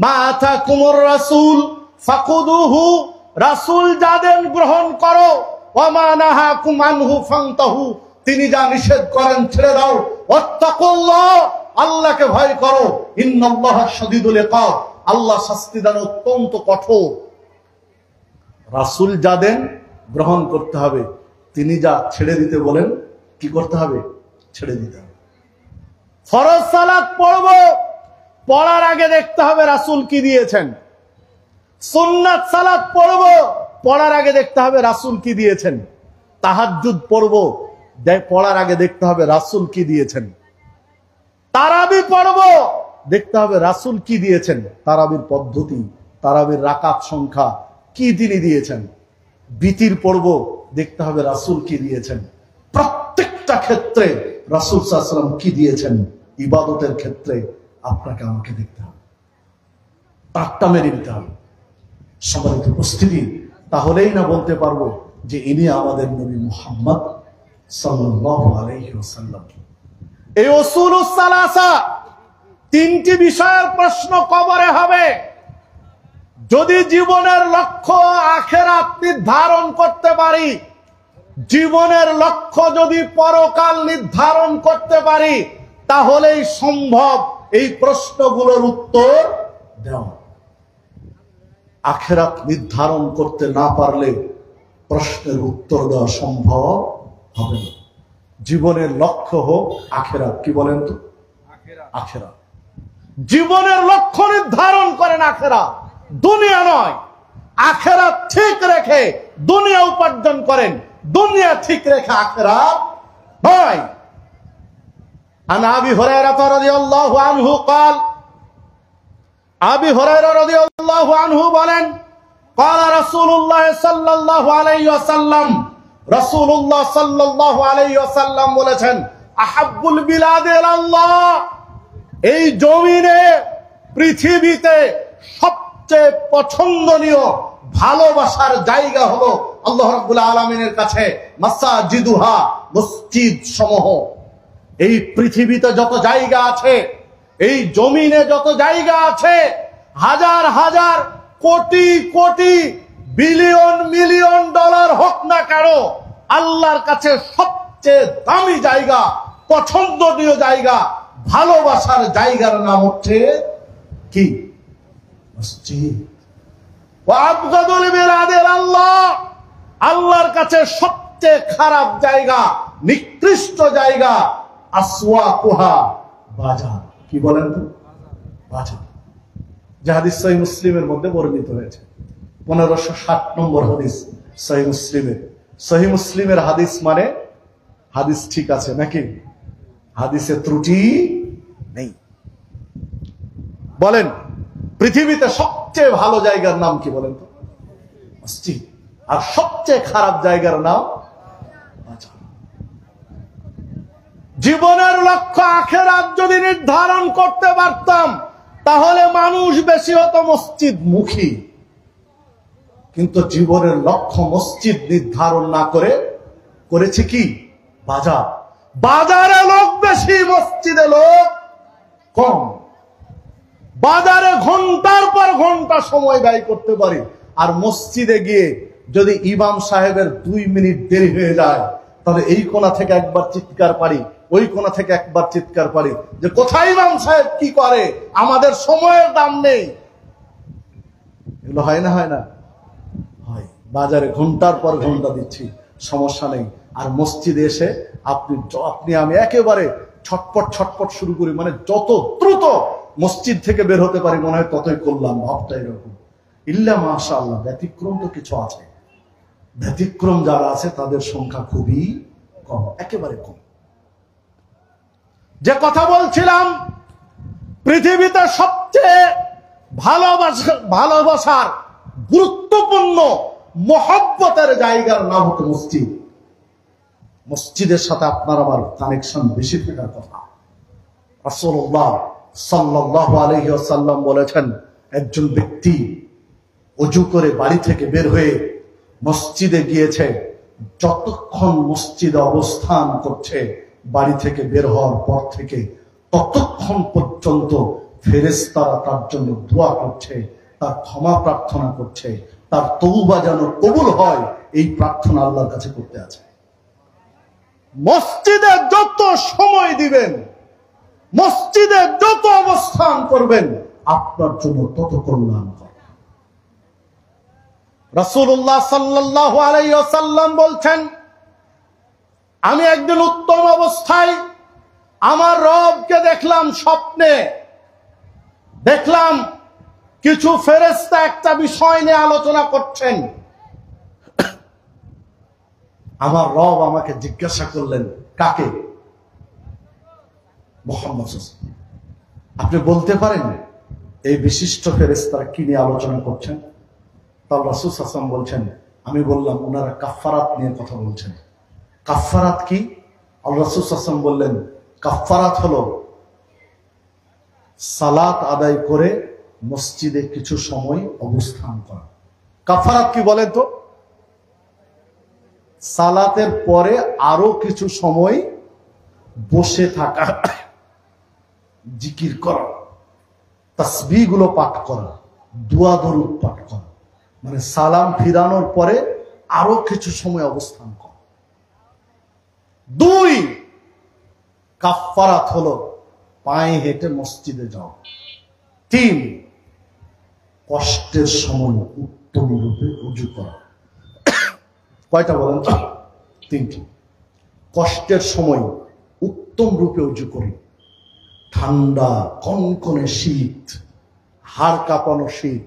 A: মা আতাকুমুর রাসূল ফাকুদুহু, রাসূল যা দেন গ্রহণ করো, ওয়া মা নাহাকুম আনহু ফান্তাহু, তিনি যা নিষেধ করেন ছেড়ে দাও। ওয়াত্তাকুল্লাহ, আল্লাহকে ভয় করো। ইন্নাল্লাহা শাদীদুল ইকাব, আল্লাহ শাস্তি দান অত্যন্ত কঠোর। রাসূল যা দেন গ্রহণ করতে হবে, তিনি যা ছেড়ে দিতে বলেন কি করতে হবে? ছেড়ে দিতে হবে। ফরজ সালাত পড়ব, পড়ার আগে দেখতে হবে রাসূল কি দিয়েছেন। সুন্নাত সালাত পড়ব, পড়ার আগে দেখতে হবে রাসূল কি দিয়েছেন। তাহাজ্জুদ পড়ব, পড়ার আগে দেখতে হবে রাসূল কি দিয়েছেন। তারাবি পড়ব, দেখতে হবে রাসূল কি দিয়েছেন, তারাবির পদ্ধতি, তারাবির রাকাত সংখ্যা কি তিনি দিয়েছেন। বিতির পড়ব, দেখতে হবে রাসূল কি দিয়েছেন। প্রত্যেকটা ক্ষেত্রে রাসূল সাল্লাল্লাহু আলাইহি ওয়াসাল্লাম কি দিয়েছেন, ইবাদতের ক্ষেত্রে আপনাকে আমাকে দেখতে হবে, তাকটা মেরে নিতে হবে। সম্মানিত উপস্থিতি, তাহলেই না বলতে পারবো যে ইনি আমাদের নবী মুহাম্মদ সাল্লাল্লাহু আলাইহি ওয়াসাল্লাম। এই উসুলুস সালাসা, তিনটি বিষয়ের প্রশ্ন কবরে হবে। যদি জীবনের লক্ষ্য আখিরাত নির্ধারণ করতে পারি, জীবনের লক্ষ্য যদি পরকাল নির্ধারণ করতে পারি, তাহলেই সম্ভব এই প্রশ্নগুলোর উত্তর দেওয়া। আখিরাত নির্ধারণ করতে না পারলে প্রশ্নের উত্তর দেওয়া সম্ভব হবে না। জীবনের লক্ষ্য হোক আখিরাত। কি বলেন তো? আখিরাত। জীবনের লক্ষ্য নির্ধারণ করেন আখিরাত, দুনিয়া নয়। আখিরাত ঠিক রেখে দুনিয়া উপার্জন করেন, দুনিয়া ঠিক রেখে আখিরাত নয়। আন আবি হুরায়রা রাদিয়াল্লাহু আনহু قال, আবি হুরায়রা রাদিয়াল্লাহু আনহু বলেন, قال রাসূলুল্লাহ সাল্লাল্লাহু আলাইহি ওয়াসাল্লাম, রাসূলুল্লাহ সাল্লাল্লাহু আলাইহি ওয়াসাল্লাম বলেছেন, আহাব্বুল বিলাদি ইলাল্লাহ, এই জমিনে পৃথিবীতে সবচেয়ে পছন্দনীয় ভালোবাসার জায়গা হলো আল্লাহ রাব্বুল আলামিনের কাছে মাসাজিদুহা, মসজিদ সমূহ। এই পৃথিবীতে যত জায়গা আছে, এই জমিনে যত জায়গা আছে, হাজার হাজার crore crore billion million dollar হোক না কেন, আল্লাহর কাছে সবচেয়ে দামি জায়গা, পছন্দনীয় জায়গা, ভালোবাসার জায়গার নাম হচ্ছে কি? মসজিদ। ওয়া আবগাদুল বিলাদি ইলাল্লাহ, আল্লাহর কাছে সবচেয়ে খারাপ জায়গা, নিকৃষ্ট জায়গা, আসওয়াকুহা, বাজার। কি বলেন তো? বাজার। যে হাদিস সহিহ মুসলিমের মধ্যে বর্ণিত হয়েছে, 1560 নম্বর হাদিস সহিহ মুসলিমের। সহিহ মুসলিমের হাদিস মানে হাদিস ঠিক আছে নাকি? হাদিসে ত্রুটি নেই। বলেন, পৃথিবীতে সবচেয়ে ভালো জায়গার নাম কি বলেন তো? মসজিদ। আর সবচেয়ে খারাপ জায়গার নাম বাজার। জীবনের লক্ষ্য আখিরাত যদি নির্ধারণ করতে পারতাম, তাহলে মানুষ বেশি হতো মসজিদ মুখী। কিন্তু জীবনের লক্ষ্য মসজিদ নির্ধারণ না করে করেছে কি? বাজার। বাজারে লোক বেশি, মসজিদে লোক কম। বাজারে ঘন্টার পর ঘন্টা সময় ব্যয় করতে পারি, আর মসজিদে গিয়ে যদি ইমাম সাহেবের 2 মিনিট দেরি হয়ে যায়, তাহলে এই কোণা থেকে একবার চিৎকার পারি, ওই কোণা থেকে একবার চিৎকার পারি যে কোথায় ইমাম সাহেব, কি করে, আমাদের সময়ের দাম নেই। এগুলো হয় না? হয় না? হয়। বাজারে ঘন্টার পর ঘন্টা দিচ্ছি, সমস্যা নেই। আর মসজিদে এসে আপনি আমি একেবারে ছটপট ছটপট শুরু করি, মানে যত দ্রুত মসজিদ থেকে বের হতে পারি মনে হয় ততই করলাম, ভাবটা এরকম। ইল্লা মাশাআল্লাহ, ব্যতিক্রম তো কিছু আছে। ব্যতিক্রম যারা আছে তাদের সংখ্যা খুবই কম, একেবারে কম। যে কথা বলছিলাম, পৃথিবীতে সবচেয়ে ভালোবাসার গুরুত্বপূর্ণ মহব্বতের জায়গার নাম হতো মসজিদ। মসজিদের সাথে আপনার আমার কানেকশন বেশি থাকার কথা। রাসূলুল্লাহ সাল্লাল্লাহু আলাইহি ওয়াসাল্লাম বলেছেন, একজন ব্যক্তি ওযু করে বাড়ি থেকে বের হয়ে মসজিদে গিয়েছে, যতক্ষণ মসজিদে অবস্থান করছে বাড়ি থেকে বের হওয়ার পর থেকে, ততক্ষণ পর্যন্ত ফেরেশতারা তার জন্য দোয়া করছে, তার ক্ষমা প্রার্থনা করছে, তার তওবা যেন কবুল হয়, এই প্রার্থনা আল্লাহর কাছে করতে আছে। মসজিদে যত সময় দিবেন, মসজিদে যত অবস্থান করবেন, আপনার জন্য তত কল্যাণকর। রাসূলুল্লাহ সাল্লাল্লাহু আলাইহি ওয়াসাল্লাম বলছেন, আমি একদিন উত্তম অবস্থায় আমার রবকে দেখলাম, স্বপ্নে দেখলাম কিছু ফেরেশতা একটা বিষয় নিয়ে আলোচনা করছেন। আমার রব আমাকে জিজ্ঞাসা করলেন, কাকে? মুহাম্মদ সাল্লাল্লাহু আলাইহি ওয়াসাল্লাম। আপনি বলতে পারেন এই বিশিষ্ট ফেরেশতারা কি নিয়ে আলোচনা করছেন? তার রাসূল সাল্লাল্লাহু আলাইহি ওয়াসাল্লাম বলছেন, আমি বললাম ওনারা কাফফারাত নিয়ে কথা বলছেন। কাফফারাত কি? আল্লাহ রাসূল সাল্লাল্লাহু আলাইহি ওয়াসাল্লাম বললেন, কাফফারাত হলো সালাত আদায় করে মসজিদে কিছু সময় অবস্থান করা। কাফফারাত কি বলেন তো? সালাতের পরে আরো কিছু সময় বসে থাকা, জিকির করা, তাসবিহ গুলো পাঠ করা, দোয়া দরুদ পাঠ করা, মানে সালাম ফিরানোর পরে আরো কিছু সময় অবস্থান করা। 2, কাফফারাত হলো পায়ে হেঁটে মসজিদে যাও। 3, কষ্টের সময় উত্তম রূপে ওযু করা। কয়টা বলেন তো? 3টি। কষ্টের সময় উত্তম রূপে ওযু করি। ঠান্ডা কনকনে শীত, হাড় কাঁপানো শীত,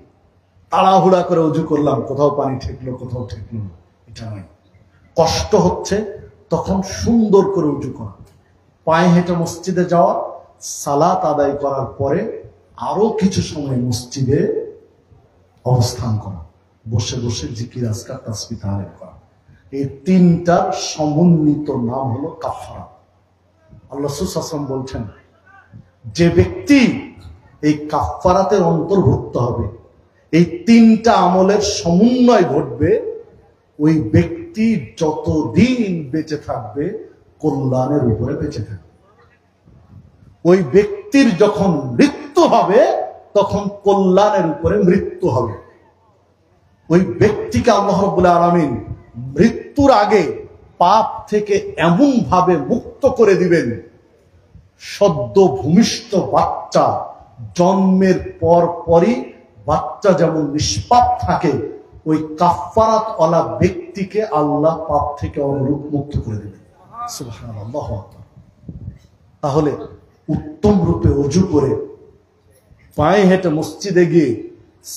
A: তাড়াহুড়া করে ওযু করলাম, কোথাও পানি ঠেকলো কোথাও ঠেকলো না, এটা নয়। কষ্ট হচ্ছে তখন সুন্দর করে ওযু করা, পায়ে হেঁটে মসজিদে যাওয়া, সালাত আদায় করার পরে আরো কিছু সময় মসজিদে অবস্থান করা, বসে বসে জিকির আজকার তাসবিহ তাহলিল করা। এই 3টার সমন্বিত নাম হলো কাফফারাত। আল্লাহ রাসূল সাল্লাল্লাহু আলাইহি ওয়াসাল্লাম বলছেন, যে ব্যক্তি এই কাফফারাতের অন্তর্ভুক্ত হবে, এই 3টা আমলের সমন্বয় ঘটবে, ওই ব্যক্তি যতদিন বেঁচে থাকবে কল্যাণের উপরে বেঁচে থাকবে। ওই ব্যক্তির যখন মৃত্যু হবে তখন কল্যাণের উপরে মৃত্যু হবে। ওই ব্যক্তিকে আল্লাহ রাব্বুল আলামিন মৃত্যুর আগে পাপ থেকে এমন ভাবে মুক্ত করে দিবেন, সদ্য ভূমিষ্ঠ বাচ্চা জন্মের পরই বাচ্চা যেমন নিষ্পাপ থাকে, ওই কাফফারাত ওয়ালা ব্যক্তিকে আল্লাহ পাপ থেকে অনুরূপ মুক্ত করে দিবেন। সুবহানাল্লাহ। তাহলে উত্তম রূপে ওযু করে পায়ে হেঁটে মসজিদে গিয়ে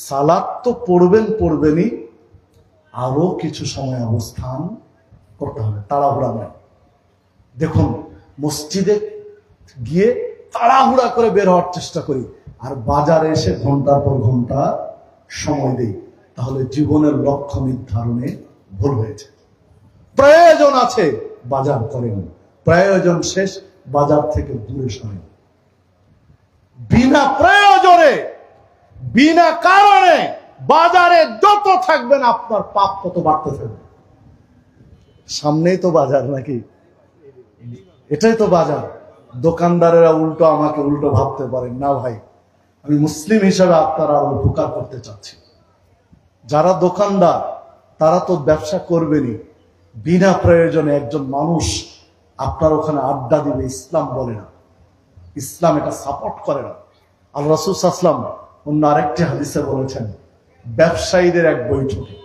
A: সালাত তো পড়বেনই, আরো কিছু সময় অবস্থান করতে হবে, তাড়াহুড়া নয়। দেখুন, মসজিদে গিয়ে তাড়াহুড়া করে বের হওয়ার চেষ্টা করি, আর বাজারে এসে ঘন্টার পর ঘন্টা সময় দেই, তাহলে জীবনের লক্ষ্য নির্ধারণে ভুল হয়েছে। প্রয়োজন আছে বাজার করেন, প্রয়োজন শেষ বাজার থেকে দূরে সরেন। বিনা প্রয়োজনে বিনা কারণে বাজারে যত থাকবেন আপনার পাপ তত বাড়তে থাকবে। সামনেই তো বাজার, নাকি? এটাই তো বাজার। দোকানদারেরা উল্টো আমাকে উল্টো ভাবতে পারেন না। ভাই, আমি মুসলিম হিসাবে আপনারা আরো উপকার করতে চাচ্ছি। যারা দোকানদার তারা তো ব্যবসা করবেনই, বিনা প্রয়োজনে একজন মানুষ আপনার ওখানে আড্ডা দিবে, ইসলাম বলে না, ইসলাম এটা সাপোর্ট করে না। আল্লাহ রাসূল সাল্লাল্লাহু আলাইহি ওয়াসাল্লাম অন্য আরেকটি হাদিসে বলেছেন, ব্যবসায়ীদের এক বৈঠকে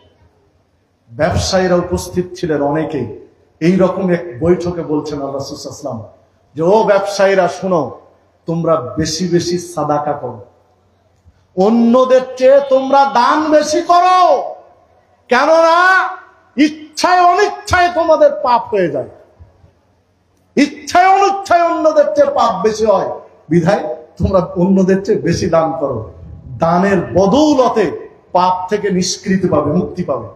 A: ব্যবসায়ীরা উপস্থিত ছিলেন অনেকেই, এইরকম এক বৈঠকে বলছেন আল্লাহ রাসূল সাল্লাল্লাহু আলাইহি ওয়াসাল্লাম যে, ও ব্যবসায়ীরা শোনো, তোমরা বেশি বেশি সাদাকা করো, অন্যদের চেয়ে তোমরা দান বেশি করো, কেননা ইচ্ছায় অনিচ্ছায় তোমাদের পাপ হয়ে যায়। ইচ্ছায় অনিচ্ছায় অন্যদের চেয়ে পাপ বেশি হয়, বিধায় তোমরা অন্যদের চেয়ে বেশি দান করো। দানের বদৌলতে পাপ থেকে নিষ্কৃতি পাবে, মুক্তি পাবে।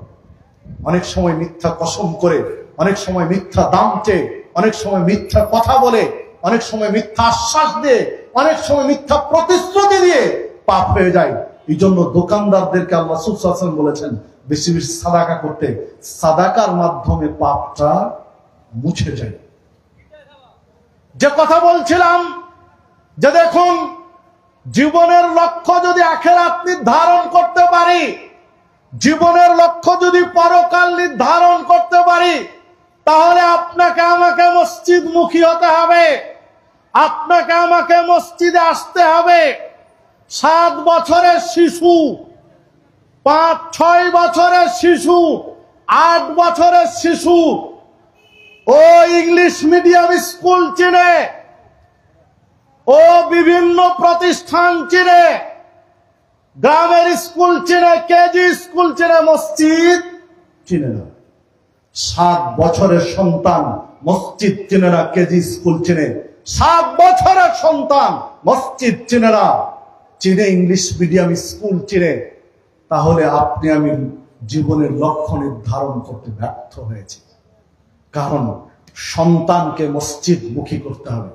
A: অনেক সময় মিথ্যা কসম করে, অনেক সময় মিথ্যা দাম চেয়ে, অনেক সময় মিথ্যা কথা বলে, অনেক সময় মিথ্যা আশ্বাস দিয়ে, অনেক সময় মিথ্যা প্রতিশ্রুতি দিয়ে পাপ হয়ে যায়। এই জন্য দোকানদারদেরকে আল্লাহ রাসূল সাল্লাল্লাহু আলাইহি ওয়াসাল্লাম বলেছেন বেশি বেশি সাদাকা করতে, সাদাকার মাধ্যমে পাপটা মুছে যায়। যে কথা বলছিলাম যে দেখুন, জীবনের লক্ষ্য যদি আখিরাত নির্ধারণ করতে পারি, জীবনের লক্ষ্য যদি পরকাল নির্ধারণ করতে পারি, তাহলে আপনাকে আমাকে মসজিদমুখী হতে হবে, আপনাকে আমাকে মসজিদে আসতে হবে। 7 বছরের শিশু, 5-6 বছরের শিশু, 8 বছরের শিশু ও ইংলিশ মিডিয়াম স্কুল চিনে, ও বিভিন্ন প্রতিষ্ঠান চিনে, গ্রামের স্কুল চিনে, কেজি স্কুল চিনে, মসজিদ চিনে না। 7 বছরের সন্তান মসজিদ চিনে না, কেজি স্কুল চিনে। 7 বছরের সন্তান মসজিদ চিনে না, চিনে ইংলিশ মিডিয়াম স্কুল চিনে। তাহলে আপনি আমি জীবনের লক্ষ্য নির্ধারণ করতে ব্যর্থ হয়েছি। কারণ সন্তানকে মসজিদমুখী করতে হবে,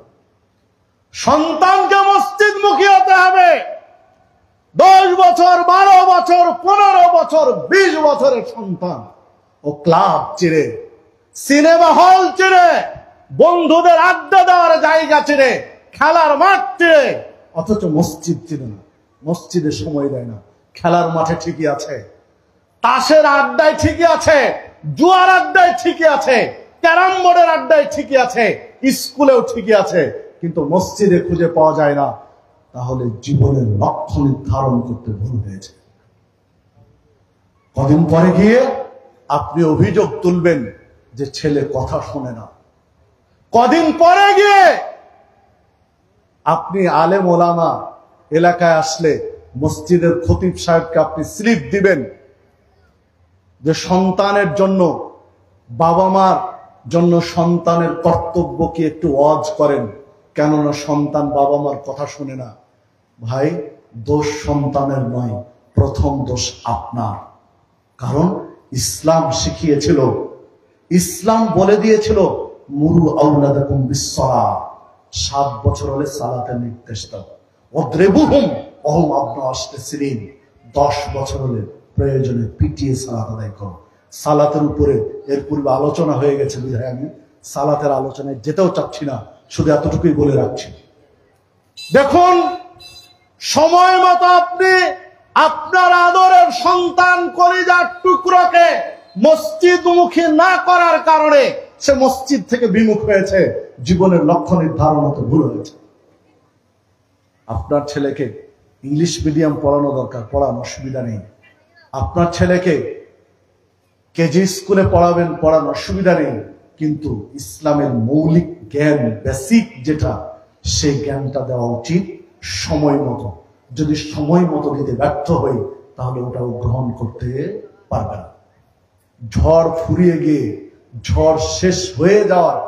A: সন্তানকে মসজিদমুখী হতে হবে। 10 বছর, 12 বছর, 15 বছর, 20 বছরের সন্তান ও ক্লাব চিনে, সিনেমা হল চিনে, বন্ধুদের আড্ডা দেওয়ার জায়গা চিনে, খেলার মাঠ চিনে, অথচ মসজিদ চিনে না, মসজিদে সময় দেয় না। খেলার মাঠে ঠিকই আছে, তাসের আড্ডায় ঠিকই আছে, জুয়ার আড্ডায় ঠিকই আছে, ক্যারাম বোর্ডের আড্ডায় ঠিকই আছে, স্কুলেও ঠিকই আছে, কিন্তু মসজিদে খুঁজে পাওয়া যায় না। তাহলে জীবনের লক্ষ্য নির্ধারণ করতে ভুল হয়েছে। কদিন পরে গিয়ে আপনি অভিযোগ তুলবেন যে ছেলে কথা শোনে না। কদিন পরে গিয়ে আপনি আলেম ওলামা এলাকায় আসলে মসজিদের খতিব সাহেবকে আপনি স্লিপ দিবেন যে সন্তানের জন্য, বাবা মার জন্য সন্তানের কর্তব্য কি একটু ওয়াজ করেন, কেননা সন্তান বাবা মার কথা শুনে না। ভাই, দোষ সন্তানের নয়, প্রথম দোষ আপনার। কারণ ইসলাম শিখিয়েছিল, ইসলাম বলে দিয়েছিল মুরু আওলাদাকুম বিসসালাহ, 7 বছর হলে সালাতের নির্দেশ দাও। ওয়াদরিবুহুম ওয়াহুম আবনাউ 10 সিনিন, 10 বছর হলে প্রয়োজনে পিটিয়ে সালাত আদায় করো। সালাতের উপরে এর পূর্বে আলোচনা হয়ে গেছে, বিধায় আমি সালাতের আলোচনায় যেতেও চাচ্ছি না, শুধু এতটুকুই বলে রাখছি। দেখুন, সময় মতো আপনি আপনার আদরের সন্তান কলিজার টুকরোকে মসজিদমুখী না করার কারণে সে মসজিদ থেকে বিমুখ হয়েছে, জীবনের লক্ষ্য নির্ধারণ হতে ভুল হয়েছে। আপনার ছেলেকে ইংলিশ মিডিয়াম পড়ানো দরকার, পড়ানো অসুবিধা নেই। আপনার ছেলেকে কেজি স্কুলে পড়াবেন, পড়ানো অসুবিধা নেই, কিন্তু ইসলামের মৌলিক জ্ঞান, বেসিক যেটা, সেই জ্ঞানটা দেওয়া উচিত সময় মতো। যদি সময় মতো দিতে ব্যর্থ হই, তাহলে ওটাও গ্রহণ করতে পারবে না। ঝড় ফুরিয়ে গিয়ে, ঝড় শেষ হয়ে যাওয়ার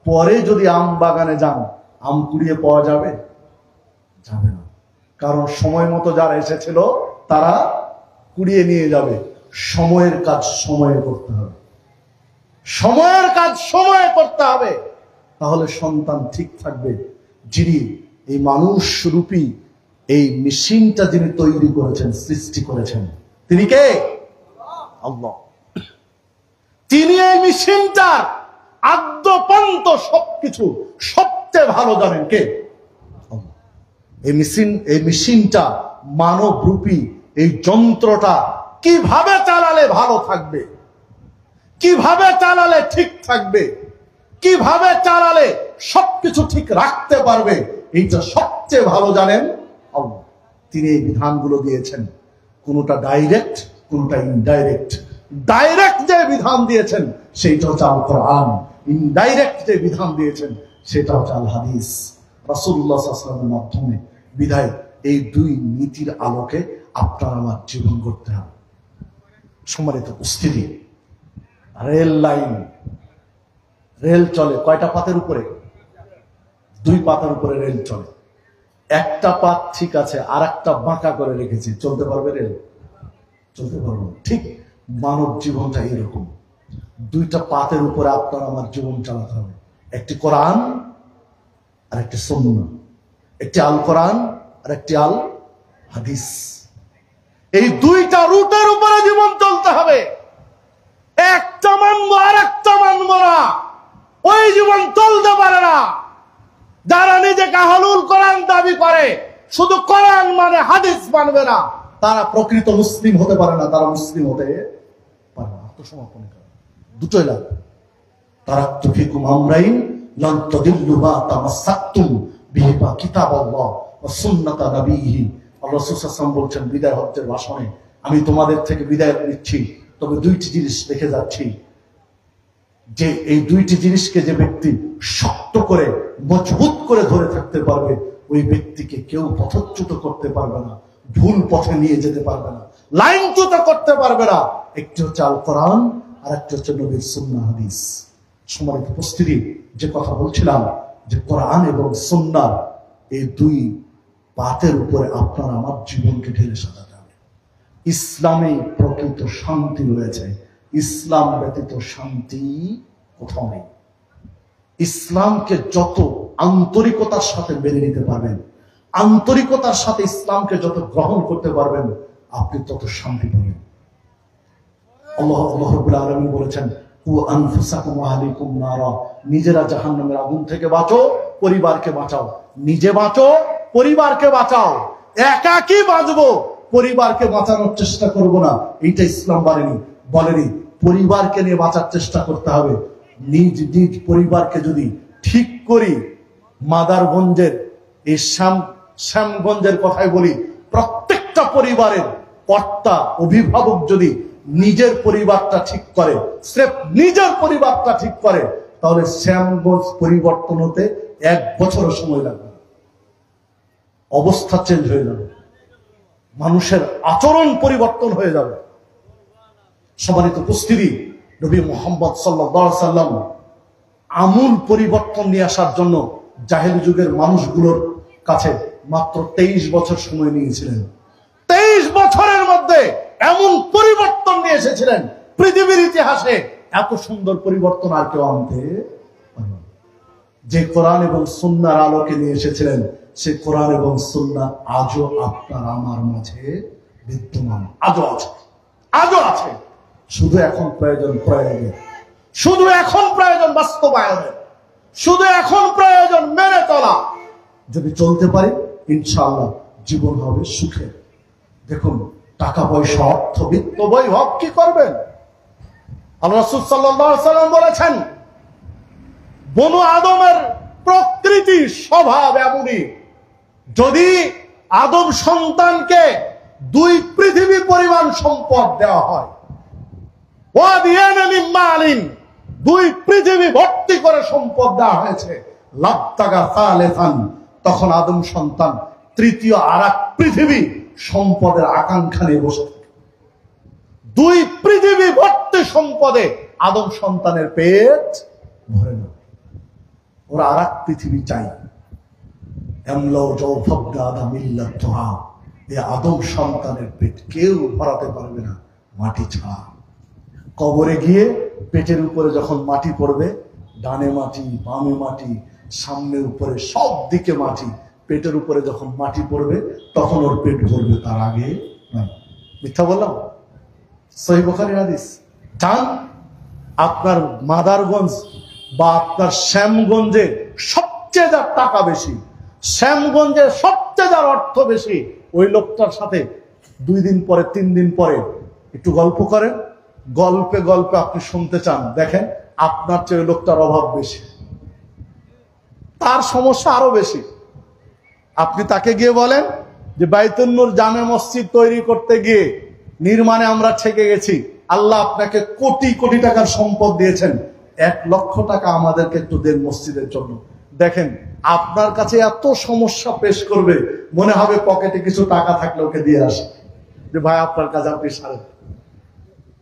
A: পরে যদি আম বাগানে যান, আম কুড়িয়ে পাওয়া যাবে? যাবে না। কারণ সময় মতো যারা এসেছিল তারা কুড়িয়ে নিয়ে যাবে। সময়ের কাজ সময়ে করতে হবে, সময়ের কাজ সময়ে করতে হবে, তাহলে সন্তান ঠিক থাকবে। যিনি এই মানুষ রূপী এই মেশিনটা যিনি তৈরি করেছেন, সৃষ্টি করেছেন, তিনি কে? আল্লাহ। তিনি এই মেশিনটার আদ্যপান্ত সবকিছু সবচেয়ে ভালো জানেন কে? এই মেশিনটা, মানব রূপী এই যন্ত্রটা কিভাবে চালালে ভালো থাকবে, কিভাবে চালালে ঠিক থাকবে, কিভাবে চালালে সবকিছু ঠিক রাখতে পারবে, এইটা সবচেয়ে ভালো জানেন আল্লাহ। তিনি এই বিধানগুলো দিয়েছেন, কোনটা ডাইরেক্ট, কোনটা ইনডাইরেক্ট। ডাইরেক্ট যে বিধান দিয়েছেন সেইটা হচ্ছে আল কোরআন, ইনডাইরেক্ট যে বিধান দিয়েছেন সেটা হচ্ছে আল হাদিস, রাসূলুল্লাহ সাল্লাল্লাহু আলাইহি ওয়াসাল্লামের মাধ্যমে। বিধায় এই দুই নীতির আলোকে আপনার আমার জীবন করতে হবে। সম্মানিত উপস্থিতি, রেল লাইন, রেল চলে কয়টা পাতের উপরে? 2 পাতার উপরে রেল চলে। একটা পাত ঠিক আছে, আর একটা বাঁকা করে রেখেছি, চলতে পারবে রেল? চলতে পারবে না। ঠিক মানব জীবনটা এরকম, 2টা পাতের উপরে আপনার আমার জীবন চালাতে হবে। একটি কোরআন আর একটি সুন্নাহ, একটি আল কোরআন আর একটি আল হাদিস। এই 2টা রুটের উপরে জীবন চলতে হবে। একটা মানবো আর একটা মানবো না, ওই জীবন চলতে পারে না। যারা নিজেকে আহলুল কোরআন দাবি করে, শুধু কোরআন মানে হাদিস মানবে না, তারা প্রকৃত মুসলিম হতে পারে না, তারা মুসলিম হতে পারে না। আত্মসমর্পণ করে দুটোই লাগবে। তারাকতু ফিকুম আমরাইন লান তাদিল্লু মা তামাসসাকতুম বিহিমা কিতাবাল্লাহ ওয়া সুন্নাতা নাবিয়িহি। আল্লাহ রাসূল সাল্লাল্লাহু আলাইহি ওয়াসাল্লাম বলছেন বিদায় হজ্জের ভাষণে, আমি তোমাদের থেকে বিদায় নিচ্ছি, তবে দুইটি জিনিস দেখে যাচ্ছি, যে এই দুইটি জিনিসকে যে ব্যক্তি শক্ত করে মজবুত করে ধরে থাকতে পারবে, ওই ব্যক্তিকে কেউ পথচ্যুত করতে পারবে না, ভুল পথে নিয়ে যেতে পারবে না, লাইনচ্যুত করতে পারবে না। একটি হচ্ছে আল কোরআন, আর একটি হচ্ছে নবীর সুন্নাহ হাদিস। সম্মানিত উপস্থিতি, যে কথা বলছিলাম যে কোরআন এবং সুন্নাহ এই দুই পাতের উপরে আপনার আমার জীবনকে ঢেলে সাজাতে হবে। ইসলামে প্রকৃত শান্তি রয়েছে, ইসলাম ব্যতীত শান্তি কোথাও নেই। ইসলামকে যত আন্তরিকতার সাথে মেনে নিতে পারবেন, আন্তরিকতার সাথে ইসলামকে যত গ্রহণ করতে পারবেন, আপনি তত শান্তি পাবেন। আল্লাহ রাব্বুল আলামিন বলেছেন, কু আনফুসাকুম ওয়া আহলিকুম নারা, নিজেরা জাহান্নামের আগুন থেকে বাঁচো, পরিবারকে বাঁচাও। নিজে বাঁচো, পরিবারকে বাঁচাও। একাকী বাঁচবো, পরিবারকে বাঁচানোর চেষ্টা করব না, এইটা ইসলাম বলেনি। পরিবারকে নিয়ে বাঁচার চেষ্টা করতে হবে। নিজ নিজ পরিবারকে যদি ঠিক করি, মাদারগঞ্জের এই শ্যামগঞ্জের কথাই বলি, প্রত্যেকটা পরিবারের কর্তা অভিভাবক যদি নিজের পরিবারটা ঠিক করে, স্রেফ নিজের পরিবারটা ঠিক করে, তাহলে শ্যামগঞ্জ পরিবর্তন হতে 1 বছরও সময় লাগবে। অবস্থা চেঞ্জ হয়ে যাবে, মানুষের আচরণ পরিবর্তন হয়ে যাবে। সম্মানিত উপস্থিতি, নবী মুহাম্মদ সাল্লাল্লাহু আলাইহি ওয়াসাল্লাম আমূল পরিবর্তন নিয়ে আসার জন্য জাহেলি যুগের মানুষগুলোর কাছে মাত্র 23 বছর সময় নিয়েছিলেন। 23 বছরের মধ্যে এমন পরিবর্তন নিয়ে এসেছিলেন, পৃথিবীর ইতিহাসে এত সুন্দর পরিবর্তন আর কেউ আনতে পারেনি। যে কোরআন এবং সুন্নাহর আলোকে নিয়ে এসেছিলেন, সে কোরআন এবং সুন্নাহ আজও আপনার আমার মাঝে বিদ্যমান, আজও আছে। শুধু এখন প্রয়োজন শুধু এখন প্রয়োজন বাস্তবায়নের, শুধু এখন প্রয়োজন মেনে চলা। যদি চলতে পারি, ইনশাআল্লাহ জীবন হবে সুখের। দেখুন, টাকা পয়সা, অর্থ, বিত্ত, বৈভব কি করবেন? আল্লাহ রাসূল সাল্লাল্লাহু আলাইহি ওয়াসাল্লাম বলেছেন, বনু আদমের প্রকৃতি স্বভাব এমনই, যদি আদম সন্তানকে 2 পৃথিবী পরিমাণ সম্পদ দেওয়া হয়, 2 পৃথিবী ভর্তি করে সম্পদ দেওয়া হয়েছে, লাবতাগা সালেসান, তখন আদম সন্তান তৃতীয় আরেক পৃথিবী সম্পদের আকাঙ্ক্ষা নিয়ে বসে থাকে। 2 পৃথিবী ভর্তি সম্পদে আদম সন্তানের পেট ভরে না, ওরা আরেক পৃথিবী চাই। আদম সন্তানের পেট কেউ ভরাতে পারবে না মাটি ছাড়া। কবরে গিয়ে পেটের উপরে যখন মাটি পড়বে, ডানে মাটি, বামে মাটি, সামনে উপরে, সব দিকে মাটি, পেটের উপরে যখন মাটি পড়বে তখন ওর পেট ভরবে, তার আগে নয়। মিথ্যা বললাম? সহিহ বুখারীর হাদিস। চান আপনার মাদারগঞ্জ বা আপনার শ্যামগঞ্জে সবচেয়ে যার টাকা বেশি, শ্যামগঞ্জে সবচেয়ে যার অর্থ বেশি, ওই লোকটার সাথে 2 দিন পরে 3 দিন পরে একটু গল্প করেন, গল্পে গল্পে আপনি শুনতে চান, দেখেন আপনার চেয়ে ওই লোকটার অভাব বেশি, তার সমস্যা আরো বেশি। আপনি তাকে গিয়ে বলেন যে বাইতুন নূর জামে মসজিদ তৈরি করতে গিয়ে নির্মাণে আমরা ঠেকে গেছি, আল্লাহ আপনাকে কোটি কোটি টাকার সম্পদ দিয়েছেন, 1 লক্ষ টাকা আমাদেরকে একটু দেন মসজিদের জন্য। দেখেন আপনার কাছে এত সমস্যা পেশ করবে, মনে হবে পকেটে কিছু টাকা থাকলে ওকে দিয়ে আসে, যে ভাই আপনার কাছে আপনি সারেন।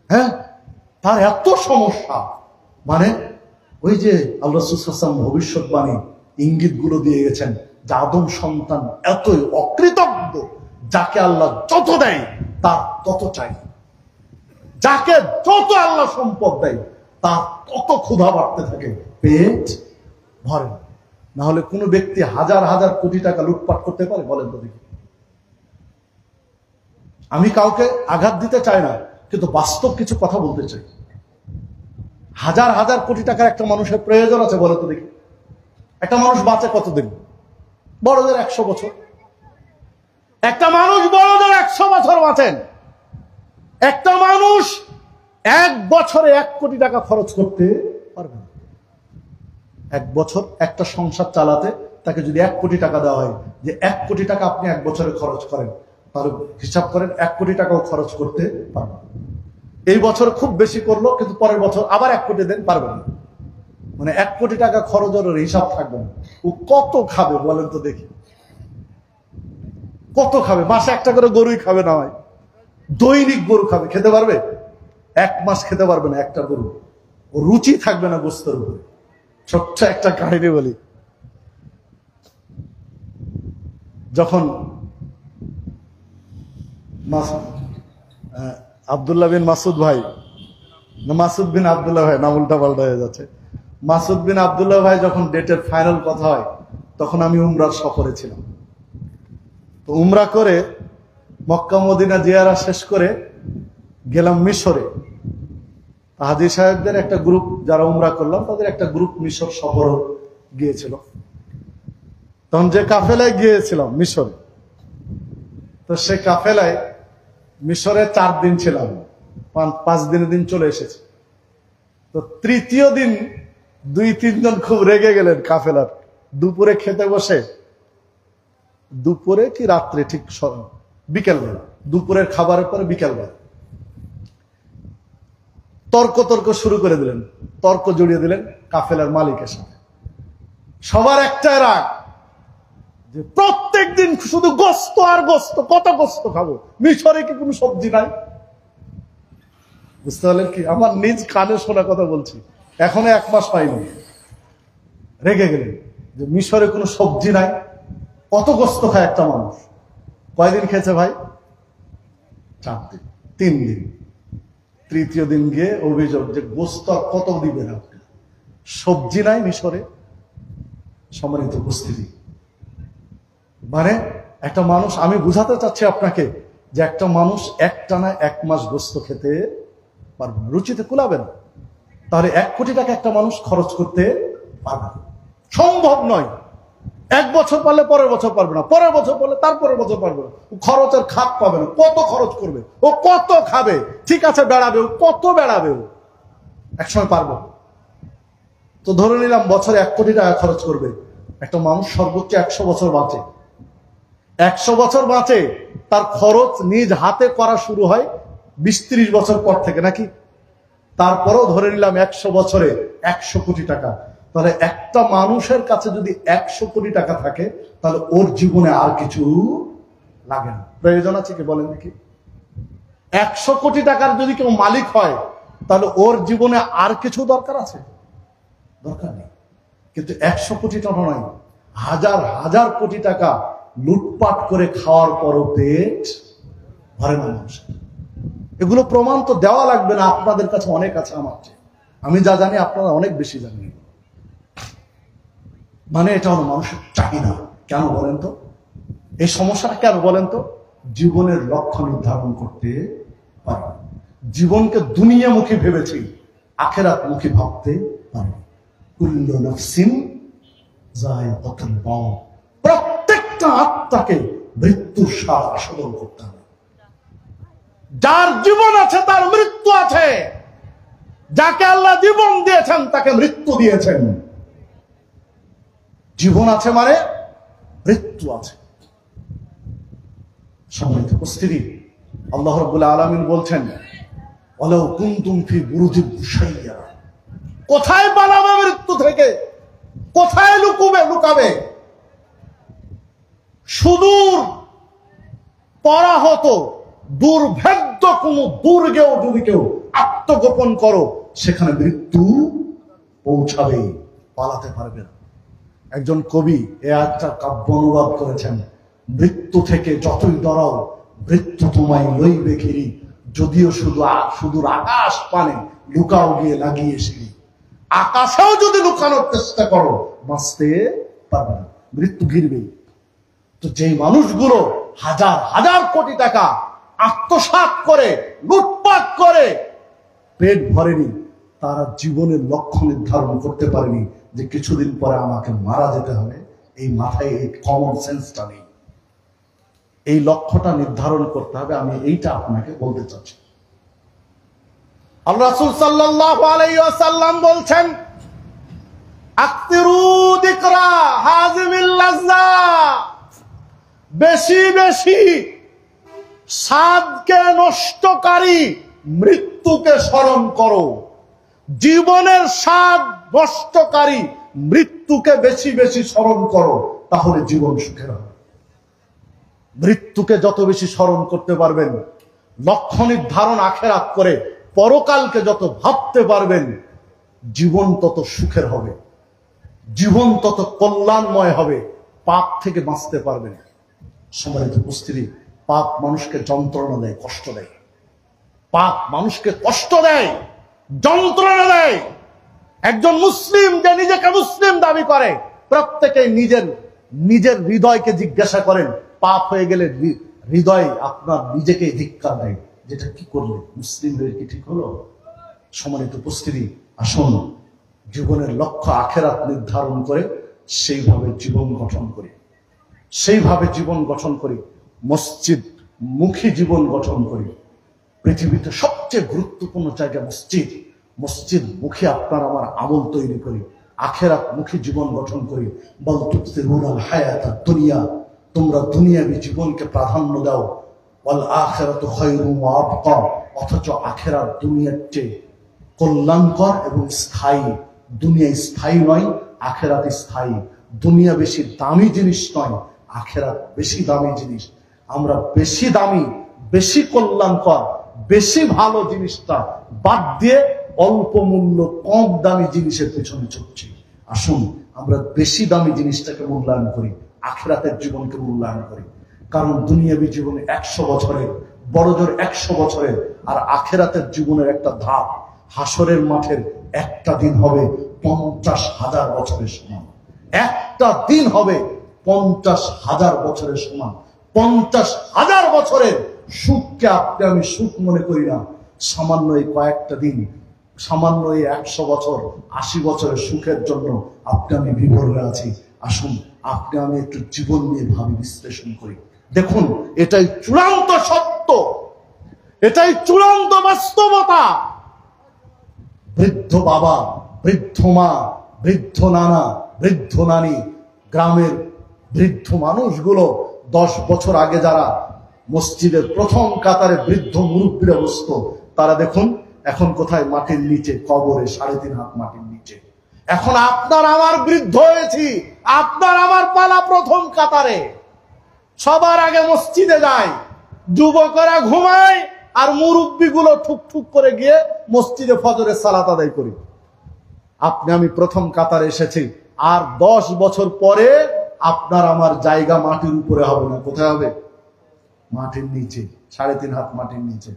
A: হ্যাঁ, তার এত সমস্যা। মানে ওই যে আল্লাহ রাসূল সাল্লাল্লাহু আলাইহি ওয়াসাল্লাম ভবিষ্যৎবাণী ইঙ্গিত গুলো দিয়ে গেছেন, যে আদম সন্তান এতই অকৃতজ্ঞ, যাকে আল্লাহ যত দেয় তার তত চাই, যাকে যত আল্লাহ সম্পদ দেয় তার তত ক্ষুধা বাড়তে থাকে, পেট ভরে না। না হলে কোনো ব্যক্তি হাজার হাজার কোটি টাকা লুটপাট করতে পারে? বলেন তো দেখি। আমি কাউকে আঘাত দিতে চাই না, কিন্তু বাস্তব কিছু কথা বলতে চাই। হাজার হাজার কোটি টাকার একটা মানুষের প্রয়োজন আছে? বলে তো দেখি। একটা মানুষ বাঁচে কতদিন? বড়দের 100 বছর, একটা মানুষ বড় জোর 100 বছর বাঁচেন, একটা মানুষ 1 বছরে 1 কোটি টাকা খরচ করতে পারবে না। 1 বছর একটা সংসার চালাতে তাকে যদি 1 কোটি টাকা দেওয়া হয়, যে 1 কোটি টাকা আপনি 1 বছরে খরচ করেন, তাহলে হিসাব করেন 1 কোটি টাকাও খরচ করতে পারবেন। এই বছর খুব বেশি করলো, কিন্তু পরের বছর আবার 1 কোটি দেন, পারবেন না। মানে 1 কোটি টাকা খরচের হিসাব থাকবে না। ও কত খাবে বলেন তো দেখি, কত খাবে? মাসে একটা করে গরুই খাবে না হয়, দৈনিক গরু খাবে, খেতে পারবে? 1 মাস খেতে পারবে না একটা গরু, ও রুচি থাকবে না গোস্তের উপরে। ছোট্ট একটা কাহিনী বলি। যখন আব্দুল্লাহ বিন মাসুদ ভাই, মাসুদ বিন আব্দুল্লাহ ভাই, নাম উল্টা পাল্টা হয়ে যাচ্ছে, মাসুদ বিন আব্দুল্লাহ ভাই যখন ডেটের ফাইনাল কথা হয়, তখন আমি উমরার সফরে ছিলাম। তো উমরা করে মক্কা মদিনা জিয়ারা শেষ করে গেলাম মিশরে। হাজী সাহেবদের একটা গ্রুপ, যারা উমরা করলাম তাদের একটা গ্রুপ মিশর সফর গিয়েছিল। তখন যে কাফেলায় গিয়েছিলাম মিশরে, তো সে কাফেলায় মিশরে 4 দিন ছিলাম, 5 দিনের দিন চলে এসেছে। তো তৃতীয় দিন 2-3 জন খুব রেগে গেলেন কাফেলার। দুপুরে খেতে বসে, দুপুরে কি রাত্রে, ঠিক বিকেলবেলা, দুপুরের খাবারের পরে বিকেলবেলা তর্ক শুরু করে দিলেন, তর্ক জড়িয়ে দিলেন কাফেলার মালিকের সাথে। সবার একটাই রাগ, যে প্রত্যেক দিন শুধু গোস্ত আর গোস্ত, কত গোস্ত খাবো, মিশরে কি কোনো সবজি নাই? বুঝতে পারলেন কি? আমার নিজ কানে শোনা কথা বলছি, এখনো 1 মাস পাইনি। রেগে গেলেন যে মিশরে কোনো সবজি নাই, কত গোস্ত খায় একটা মানুষ। কয়দিন খেয়েছে ভাই? 4 দিন, 3 দিন। তৃতীয় দিন গিয়ে অভিযোগ যে গোস্ত আর কত দিবেন আপনি, সবজি নাই মিশরে। সম্মানিত উপস্থিতি, মানে একটা মানুষ, আমি বুঝাতে চাচ্ছি আপনাকে যে একটা মানুষ একটানা 1 মাস গোস্ত খেতে পারবে না, রুচিতে কুলাবে না। তাহলে 1 কোটি টাকা একটা মানুষ খরচ করতে পারবে না, সম্ভব নয়। 1 বছর পারলে পরের বছর পারবে না, পরের বছর পারলে তারপরের বছর পারবে না। খরচের খাপ পাবে না। কত খরচ করবে ও, কত খাবে, ঠিক আছে বেড়াবে ও, কত বেড়াবে ও, একসময় পারবে। তো ধরে নিলাম বছরে 1 কোটি টাকা খরচ করবে একটা মানুষ, সর্বোচ্চ 100 বছর বাঁচে। 100 বছর বাঁচে, তার খরচ নিজ হাতে করা শুরু হয় 20-30 বছর পর থেকে, নাকি? তারপরেও ধরে নিলাম 100 বছরে 100 কোটি টাকা। তাহলে একটা মানুষের কাছে যদি 100 কোটি টাকা থাকে, তাহলে ওর জীবনে আর কিছু লাগে না। প্রয়োজন আছে কি বলেন দেখি? 100 কোটি টাকার যদি কেউ মালিক হয়, তাহলে ওর জীবনে আর কিছু দরকার আছে? দরকার নেই। কিন্তু 100 কোটি টাকা নয়, হাজার হাজার কোটি টাকা লুটপাট করে খাওয়ার পরও পেট ভরে না মানুষের। এগুলো প্রমাণ তো দেওয়া লাগবে না, আপনাদের কাছে অনেক আছে আমার চেয়ে। আমি যা জানি আপনারা অনেক বেশি জানেন। মানে এটা হলো মানুষের চাহিদা। কেন বলেন তো? এই সমস্যাটা কেন বলেন তো? জীবনের লক্ষ্য নির্ধারণ করতে পারে, জীবনকে দুনিয়ামুখী ভেবেছি, আখিরাত মুখী ভাবতে পারে। কুল্লু নাফসিন যায়কাতুল মাউত, প্রত্যেকটা আত্মাকে মৃত্যুর স্বাদ আস্বাদন করতে হবে। যার জীবন আছে তার মৃত্যু আছে, যাকে আল্লাহ জীবন দিয়েছেন তাকে মৃত্যু দিয়েছেন। জীবন আছে মানে মৃত্যু আছে। সম্মানিত উপস্থিতি, আল্লাহ রাব্বুল আলামিন বলছেন, ওয়ালাউ কুনতুম ফি বুরুজিন মুশাইয়্যাদা, কোথায় পালাবে মৃত্যু থেকে, কোথায় লুকাবে? সুদূর পরাহত দুর্ভেদ্য কোন দুর্গেও যদি কেউ আত্মগোপন করো, সেখানে মৃত্যু পৌঁছাবে, পালাতে পারবে না। একজন কবি একটা কাব্য অনুবাদ করেছেন, মৃত্যু থেকে যতই ডরাও মৃত্যু তোমায় লইবে ঘিরি, যদিও সুদূর আকাশ পানে লুকাও গিয়ে লাগিয়ে সিঁড়ি। আকাশেও যদি লুকানোর চেষ্টা করো বাঁচতে পারবে না, মৃত্যু ঘিরবেই। তো যেই মানুষগুলো হাজার হাজার কোটি টাকা আত্মসাৎ করে লুটপাট করে পেট ভরেনি, তারা জীবনের লক্ষ্য নির্ধারণ করতে পারেনি যে কিছুদিন পরে আমাকে মারা যেতে হবে। এই মাথায় এই কমন সেন্সটা নেই। এই লক্ষ্যটা নির্ধারণ করতে হবে। আমি এইটা আপনাকে বলতে চাচ্ছি। আল্লাহ রাসূল সাল্লাল্লাহু আলাইহি ওয়াসাল্লাম বলছেন, আকতিরু যিকরা হাযিমিল লাযযা, বেশি বেশি স্বাদকে নষ্টকারী মৃত্যুকে স্মরণ করো। জীবনের স্বাদ নষ্টকারী মৃত্যুকে বেশি বেশি স্মরণ করো, তাহলে জীবন সুখের হবে। মৃত্যুকে যত বেশি স্মরণ করতে পারবেন, লক্ষ্য নির্ধারণ আখিরাত করে পরকালকে যত ভাবতে পারবেন, জীবন তত সুখের হবে, জীবন তত কল্যাণময় হবে, পাপ থেকে বাঁচতে পারবেন। সম্মানিত উপস্থিতি, পাপ মানুষকে যন্ত্রণা দেয়, কষ্ট দেয়। পাপ মানুষকে কষ্ট দেয়, যন্ত্রণা দেয়। একজন মুসলিম যে নিজেকে মুসলিম দাবি করে, প্রত্যেকে নিজের নিজের হৃদয়কে জিজ্ঞাসা করেন, পাপ হয়ে গেলে হৃদয় আপনার নিজেকে ধিক্কার দেয়, যেটা কি করলে মুসলিম হয়ে কি ঠিক হলো? সম্মানিত উপস্থিতি, আসুন জীবনের লক্ষ্য আখিরাত নির্ধারণ করে সেইভাবে জীবন গঠন করি, সেইভাবে জীবন গঠন করি, মসজিদ মুখী জীবন গঠন করি। পৃথিবীতে সবচেয়ে গুরুত্বপূর্ণ জায়গা মসজিদ। মসজিদ মুখী আপনার আমার আমল তৈরি করি, আখিরাত মুখী জীবন গঠন করি। বল তুসিরুনাল হায়াতাদ দুনিয়া, তোমরা দুনিয়াবী জীবনকে প্রাধান্য দাও। ওয়াল আখিরাতু খায়রুম ওয়া আবকা, অথচ আখিরাত দুনিয়ার চেয়ে কল্যাণকর এবং স্থায়ী। দুনিয়া স্থায়ী নয়, আখিরাত স্থায়ী। দুনিয়া বেশি দামি জিনিস নয়, আখিরাত বেশি দামি জিনিস। আমরা বেশি দামি, বেশি কল্যাণকর, বেশি ভালো জিনিসটা বাদ দিয়ে অল্প মূল্য কম দামি জিনিসের পেছনে ছুটছি। আসুন আমরা বেশি দামি জিনিসটাকে মূল্যায়ন করি, আখিরাতের জীবনকে মূল্যায়ন করি। কারণ দুনিয়াবী জীবনে 100 বছরের, বড়জোর 100 বছরের, আর আখিরাতের জীবনের একটা ধাপ, হাসরের মাঠের একটা দিন হবে 50,000 বছরের সমান। একটা দিন হবে 50,000 বছরের সমান। 50,000 বছরের সুখকে আপনি আমি সুখ মনে করি না। সামান্য এই কয়েকটা দিন, সামান্য এই 100 বছর, 80 বছরের সুখের জন্য আপনি আমি বিভোর হয়ে আছি। আসুন আপনি আমি একটু জীবন নিয়ে ভাবি, বিশ্লেষণ করি। দেখুন, এটাই চূড়ান্ত সত্য, এটাই চূড়ান্ত বাস্তবতা। বৃদ্ধ বাবা, বৃদ্ধ মা, বৃদ্ধ নানা, বৃদ্ধ নানি, গ্রামের বৃদ্ধ মানুষগুলো 10 বছর আগে যারা মসজিদের প্রথম কাতারে বৃদ্ধ মুরব্বীরা বসত, তারা দেখুন এখন কোথায়? মাটির নিচে, কবরে 3.5 হাত মাটির নিচে। এখন আপনার আমার বৃদ্ধ হয়েছি, আপনার আমার পালা প্রথম কাতারে। সবার আগে মসজিদে যায়, যুবকরা ঘুমায়, আর মুরব্বীগুলো ঠুক ঠুক করে গিয়ে মসজিদে ফজরের সালাত আদায় করি। আপনি আমি প্রথম কাতারে এসেছি, আর 10 বছর পরে আপনার আমার জায়গা মাটির উপরে হবে না, কোথায় হবে? মাটির নিচে, 3.5 হাত মাটির নিচে।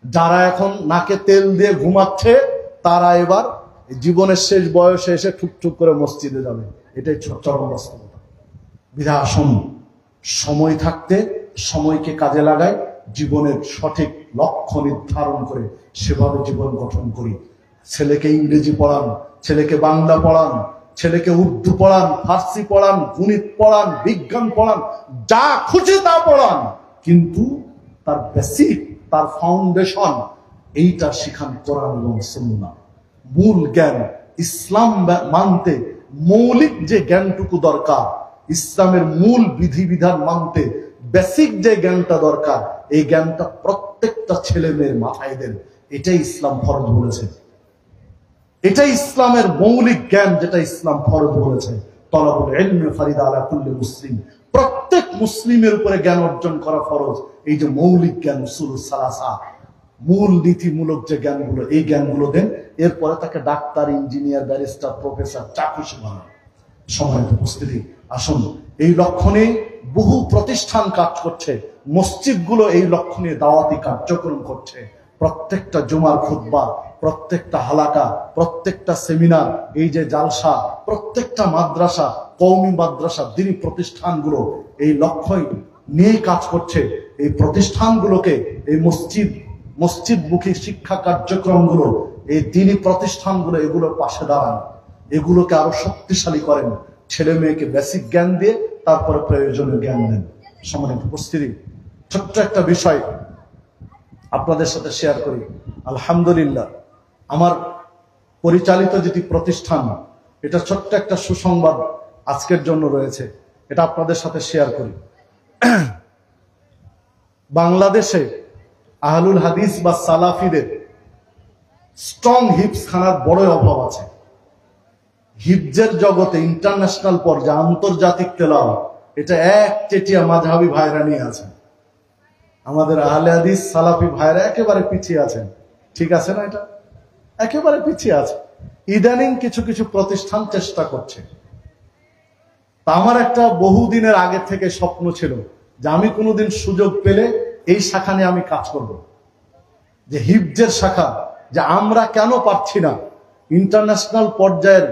A: যারা এখন নাকে তেল দিয়ে ঘুমাচ্ছে, তারা এবার জীবনের শেষ বয়সে এসে ঠুকঠুক করে মসজিদে যাবে। এটাই চরম বাস্তবতা। বিধায় আসুন সময় থাকতে সময়কে কাজে লাগাই, জীবনের সঠিক লক্ষ্য নির্ধারণ করে সেভাবে জীবন গঠন করি। ছেলেকে ইংরেজি পড়ান, ছেলেকে বাংলা পড়ান, ছেলেকে উর্দু পড়ান, ফার্সি পড়ান, গণিত পড়ান, বিজ্ঞান পড়ান, যা খুশি তা পড়ান, কিন্তু তার বেসিক, তার ফাউন্ডেশন এইটা শিখান কোরআন এবং সুন্নাহ। মূল জ্ঞান, ইসলাম মানতে মৌলিক যে জ্ঞানটুকু দরকার, ইসলামের মূল বিধিবিধান মানতে বেসিক যে জ্ঞানটা দরকার, এই জ্ঞানটা প্রত্যেকটা ছেলে মেয়ের মাথায় দেন। এটাই ইসলাম ফরজ বলেছে, এটাই ইসলামের মৌলিক জ্ঞান, যেটা ইসলাম ফরজ বলেছে। তলাবুল ইলমি ফারিদা আলা কুল্লি মুসলিম, প্রত্যেক মুসলিমের উপরে জ্ঞান অর্জন করা ফরজ। এই যে মৌলিক জ্ঞান, উসুলুস সালাসা, মূল নীতিমূলক যে জ্ঞানগুলো, এই জ্ঞানগুলো দেন। এরপরে তাকে ডাক্তার, ইঞ্জিনিয়ার, ব্যারিস্টার, প্রফেসর, চাকুশি বানান। সম্মানিত উপস্থিতি, আসুন এই লক্ষ্য নিয়ে বহু প্রতিষ্ঠান কাজ করছে, মসজিদগুলো এই লক্ষ্য নিয়ে দাওয়াতি কার্যক্রম করছে। প্রত্যেকটা জুমার খুতবা, প্রত্যেকটা হালাকা, প্রত্যেকটা সেমিনার, এই যে জালসা, প্রত্যেকটা মাদ্রাসা, কওমি মাদ্রাসা, দ্বীনি প্রতিষ্ঠানগুলো এই লক্ষ্যই নিয়ে কাজ করছে। এই প্রতিষ্ঠানগুলোকে, এই মসজিদমুখী শিক্ষা কার্যক্রমগুলো, এই দ্বীনি প্রতিষ্ঠানগুলো, এগুলোর পাশে দাঁড়ান, এগুলোকে আরো শক্তিশালী করেন। ছেলে মেয়েকে বেসিক জ্ঞান দিয়ে তারপরে প্রয়োজনীয় জ্ঞান দেন। সম্মানিত উপস্থিতি, ছোট্ট একটা বিষয় আপনাদের সাথে শেয়ার করি। আলহামদুলিল্লাহ, আমার পরিচালিত যেটি প্রতিষ্ঠান, এটা ছোট্ট একটা সুসংবাদ আজকের জন্য রয়েছে, এটা আপনাদের সাথে শেয়ার করি। বাংলাদেশে আহলুল হাদিস বা সালাফিদের স্ট্রং হিপস খানার বড় অভাব আছে। হিফজের জগতে ইন্টারন্যাশনাল পর্যায়ে আন্তর্জাতিক তেলাওয়াত এটা এক চেটিয়া মাযহাবী ভাইরা নিয়ে আছেন। আমাদের আহলে হাদিস সালাফি ভাইরা একেবারে পিছিয়ে আছেন। ঠিক আছে না? এটা একেবারে পিছিয়ে আছে। ইদানিং কিছু কিছু প্রতিষ্ঠান চেষ্টা করছে। তা আমার একটা বহুদিনের আগে থেকে স্বপ্ন ছিল যে আমি কোনোদিন সুযোগ পেলে এই শাখা নিয়ে আমি কাজ করব, যে হিফজের শাখা, যে আমরা কেন পারছি না ইন্টারন্যাশনাল পর্যায়ের